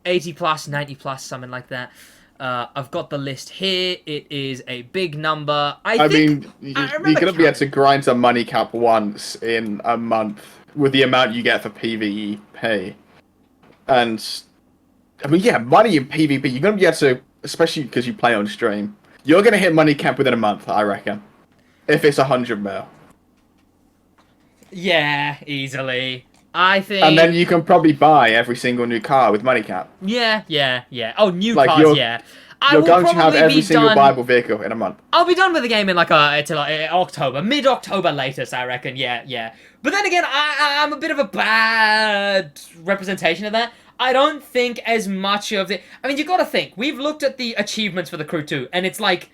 80 plus, 90 plus, something like that. I've got the list here. It is a big number. I mean, you're going to be able to grind some money cap once in a month with the amount you get for PvP. And, I mean, yeah, money in PvP, you're going to be able to, especially because you play on stream, you're going to hit money cap within a month, I reckon. If it's 100 mil. Yeah, easily. I think... And then you can probably buy every single new car with money cap. Yeah. Oh, new cars, yeah. You're going to have every single viable vehicle in a month. I'll be done with the game in like October, mid-October latest, I reckon. Yeah. But then again, I'm a bit of a bad representation of that. I don't think as much of the... I mean, you got to think. We've looked at the achievements for the Crew 2, and it's like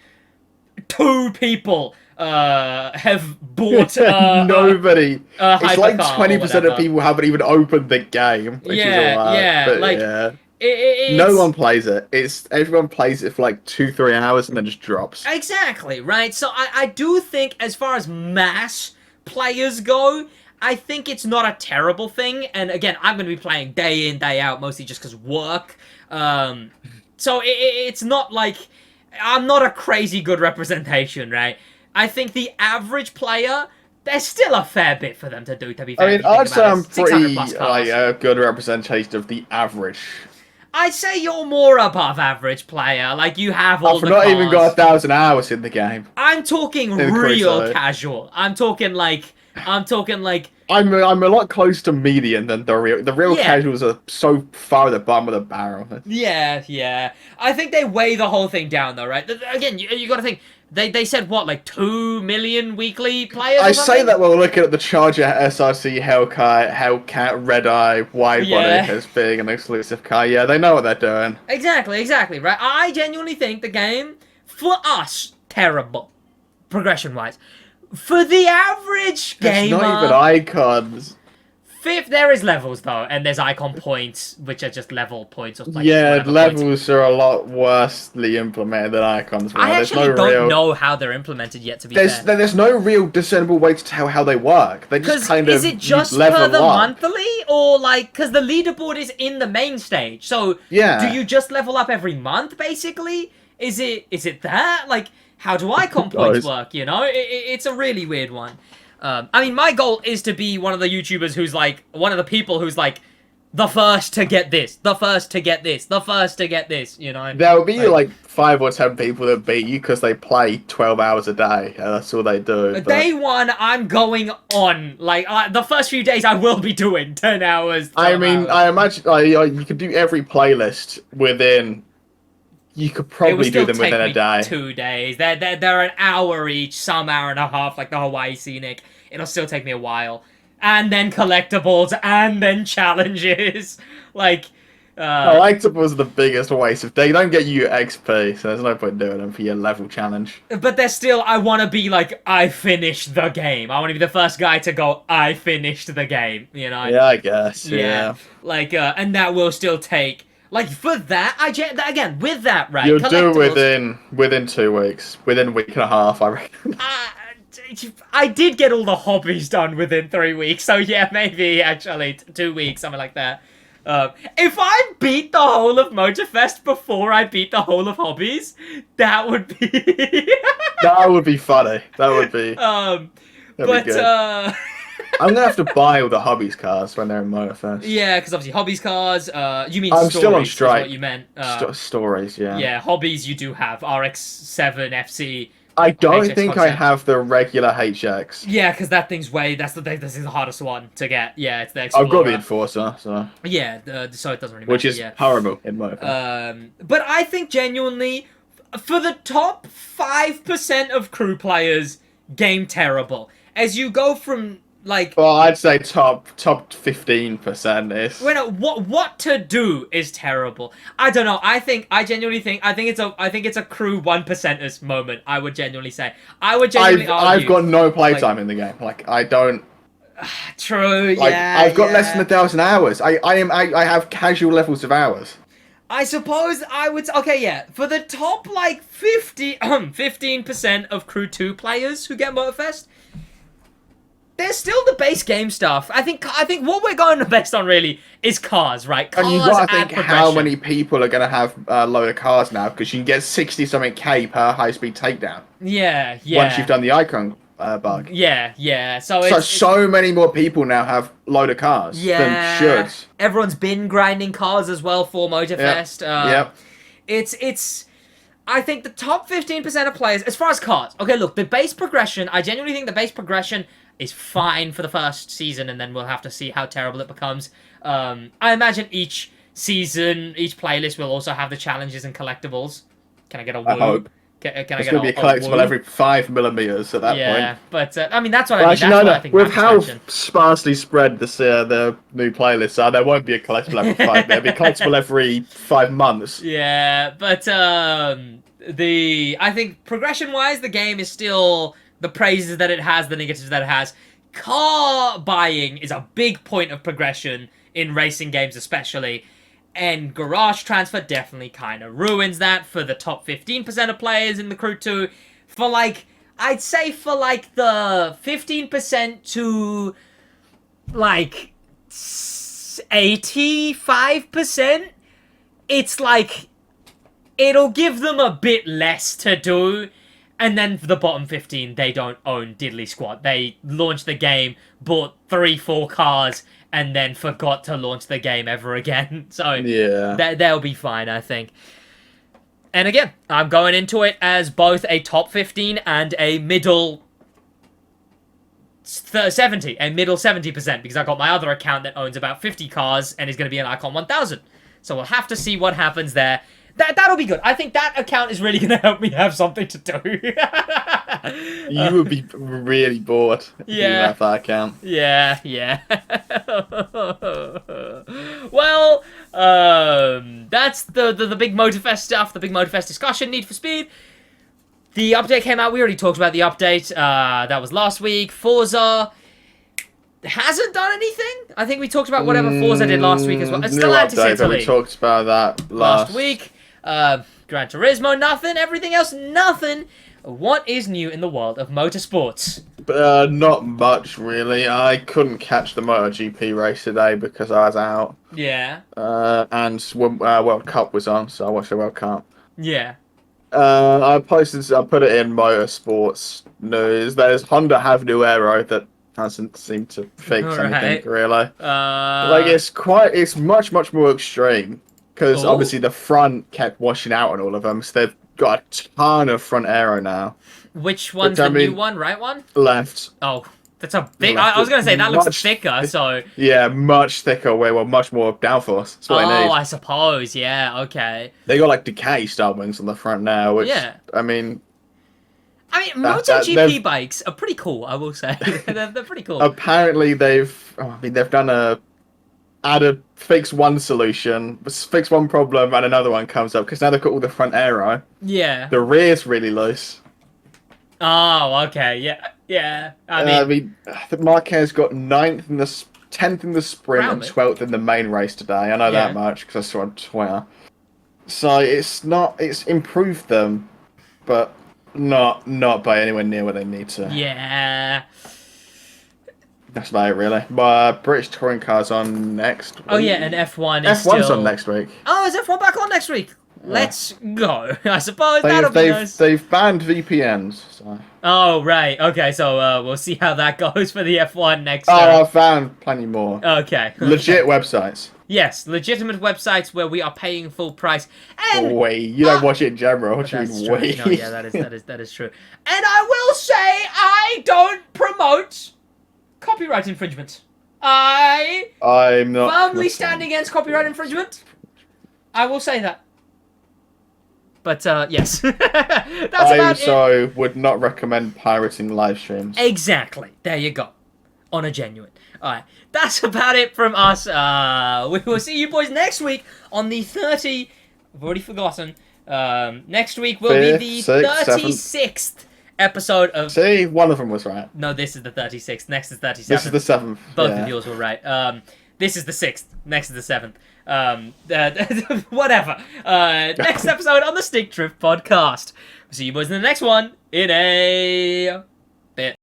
2 people have bought nobody. It's like hypercar 20% of people haven't even opened the game, which is a lot. No one plays it. Everyone plays it for like 2-3 hours and then just drops. Exactly, right? So I do think as far as mass players go, I think it's not a terrible thing. And again, I'm going to be playing day in, day out, mostly just because work. So it's not like... I'm not a crazy good representation, right? I think the average player, there's still a fair bit for them to do, to be fair. I mean, I'd say I'm pretty a good representation of the average. I'd say you're more above average player. Like, you have all the cars. I've not even got 1,000 hours in the game. I'm talking real casual. I'm talking like... I'm a lot closer to median than the real casuals are so far at the bottom of the barrel. Yeah. I think they weigh the whole thing down, though, right? Again, you got to think. They said, what, like 2 million weekly players? I say that while looking at the Charger SRC Hellcat Red Eye wide body as being an exclusive car. Yeah, they know what they're doing. Exactly, right? I genuinely think the game, for us, terrible, progression-wise. For the average gamer... It's not even icons. fifth, there is levels though, and there's icon points, which are just level points. Or like Yeah, levels points. are a lot worsely implemented than icons. I actually don't know how they're implemented yet. To be fair, there's no real discernible way to tell how they work. They just kind of is it just level per the up. monthly, or like because the leaderboard is in the main stage? So yeah, do you just level up every month basically? Is it that like how do icon points work? You know, it's a really weird one. I mean, my goal is to be one of the YouTubers who's like one of the people who's like the first to get this, the first to get this, the first to get this. You know, there'll be like 5 or 10 people that beat you because they play 12 hours a day. And that's all they do. But... Day one, I'm going on like the first few days I will be doing 10 hours. I mean, hours. I imagine you could do every playlist within. You could probably do them within a day. 2 days. They're an hour each, some hour and a half, like the Hawaii Scenic. It'll still take me a while. And then collectibles, and then challenges. Like, collectibles are the biggest waste. If they don't get you XP, so there's no point doing them for your level challenge. But they're still, I want to be like, I finished the game. I want to be the first guy to go, I finished the game, you know? Yeah, I guess, yeah. Like, and that will still take... Like, for that, again, with that, right? You'll do within 2 weeks. Within a week and a half, I reckon. I did get all the hobbies done within 3 weeks, so yeah, maybe, actually, 2 weeks, something like that. If I beat the whole of Motorfest before I beat the whole of hobbies, that would be... That would be funny. That would be... That'd be good. I'm gonna have to buy all the hobbies cars when they're in Motorfest. Yeah, because obviously hobbies cars. You mean I'm stories? Still on strike. Is what you meant? Stories, yeah. Yeah, hobbies you do have RX-7 FC. I don't think concept. I have the regular HX. Yeah, because that thing's this is the hardest one to get. Yeah, it's the Explorer. I've got the Enforcer, so yeah, so it doesn't really matter. Which is horrible in Motorfest. But I think genuinely, for the top 5% of crew players, game terrible. As you go from like, well, I'd say top 15% is. Well, no, what to do is terrible. I don't know. I genuinely think it's a crew 1%ers moment. I would genuinely say. I would genuinely argue. I've got no playtime in the game. Like I don't. True. Like, yeah. I've got less than 1,000 hours. I have casual levels of hours. I suppose I would. Okay, yeah. For the top like 15% of crew 2 players who get Motorfest. There's still the base game stuff. I think what we're going to best on really is cars, right? Cars and you gotta think progression. How many people are gonna have a load of cars now because you can get 60-something K per high-speed takedown. Yeah. Once you've done the icon bug. Yeah. So many more people now have load of cars than should. Everyone's been grinding cars as well for Motorfest. Yep. It's. I think the top 15% of players, as far as cars. Okay, look, the base progression. I genuinely think the base progression is fine for the first season, and then we'll have to see how terrible it becomes. I imagine each season, each playlist will also have the challenges and collectibles. Can I get a woo? I hope. Can I it's get going to be a collectible every 5 millimeters at that point. Yeah, but I mean that's what I mean. That's what I think. With how sparsely spread the new playlists are, there won't be a collectible every 5. There'll be collectible every 5 months. Yeah, but I think progression-wise, the game is still the praises that it has, the negatives that it has. Car buying is a big point of progression in racing games, especially. And Garage Transfer definitely kind of ruins that for the top 15% of players in the crew 2. For like, I'd say for like the 15% to like 85%, it's like, it'll give them a bit less to do. And then for the bottom 15, they don't own diddly squat. They launched the game, bought 3-4 cars, and then forgot to launch the game ever again. So yeah, they'll be fine, I think. And again, I'm going into it as both a top 15 and a middle 70, a middle 70%, because I got my other account that owns about 50 cars and is going to be an Icon 1000. So we'll have to see what happens there. That'll be good. I think that account is really going to help me have something to do. You would be really bored if you didn't have that account. Yeah. Well, that's the big Motorfest stuff, the big Motorfest discussion, Need for Speed. The update came out. We already talked about the update. That was last week. Forza. hasn't done anything. I think we talked about whatever Forza did last week as well. New Stellantis update, but Italy we talked about that last week. Gran Turismo, nothing. Everything else, nothing. What is new in the world of motorsports? Not much, really. I couldn't catch the MotoGP race today because I was out. Yeah. And World Cup was on, so I watched the World Cup. Yeah. I put it in motorsports news. There's Honda have new aero that hasn't seemed to fix anything really. It's much more extreme because obviously the front kept washing out on all of them, so they've got a ton of front aero now. Which one's the new one? Right one? Left. Oh, that's a big. I was gonna say that looks thicker. So yeah, much thicker. Much more downforce. That's what they need. I suppose. Yeah. Okay. They got like decay style wings on the front now, which I mean, MotoGP bikes are pretty cool. I will say they're pretty cool. Apparently, they've done fix one solution, fix one problem, and another one comes up because now they've got all the front aero. Yeah. The rear's really loose. Oh, okay. Yeah. I think Marquez got 9th in the 10th in the sprint and 12th in the main race today. I know that much because I saw it on Twitter. So it's improved them, but not by anywhere near where they need to. Yeah. That's about it, really. But British touring cars on next week. Oh yeah, and F1 is F1's on next week. Oh, is F1 back on next week? Let's go. I suppose that'll be nice. They've banned VPNs. So. Oh, right. Okay, so we'll see how that goes for the F1 next. I found plenty more. Okay. Legit websites. Yes, legitimate websites where we are paying full price. And you don't watch it in general. What do you mean, true. No, yeah, that is true. And I will say I don't promote copyright infringement. I'm not firmly stand against copyright infringement. I will say that. But yes, that's about it. Would not recommend pirating live streams. Exactly. There you go. On a genuine. All right, that's about it from us. We will see you boys next week on the 30. I've already forgotten. Next week will be the 36th episode of. See, one of them was right. No, this is the 36th. Next is 37th. This is the 7th. Both of yours were right. This is the 6th. Next is the 7th. Whatever. Next episode on the Stick Drift podcast. See you boys in the next one in a bit.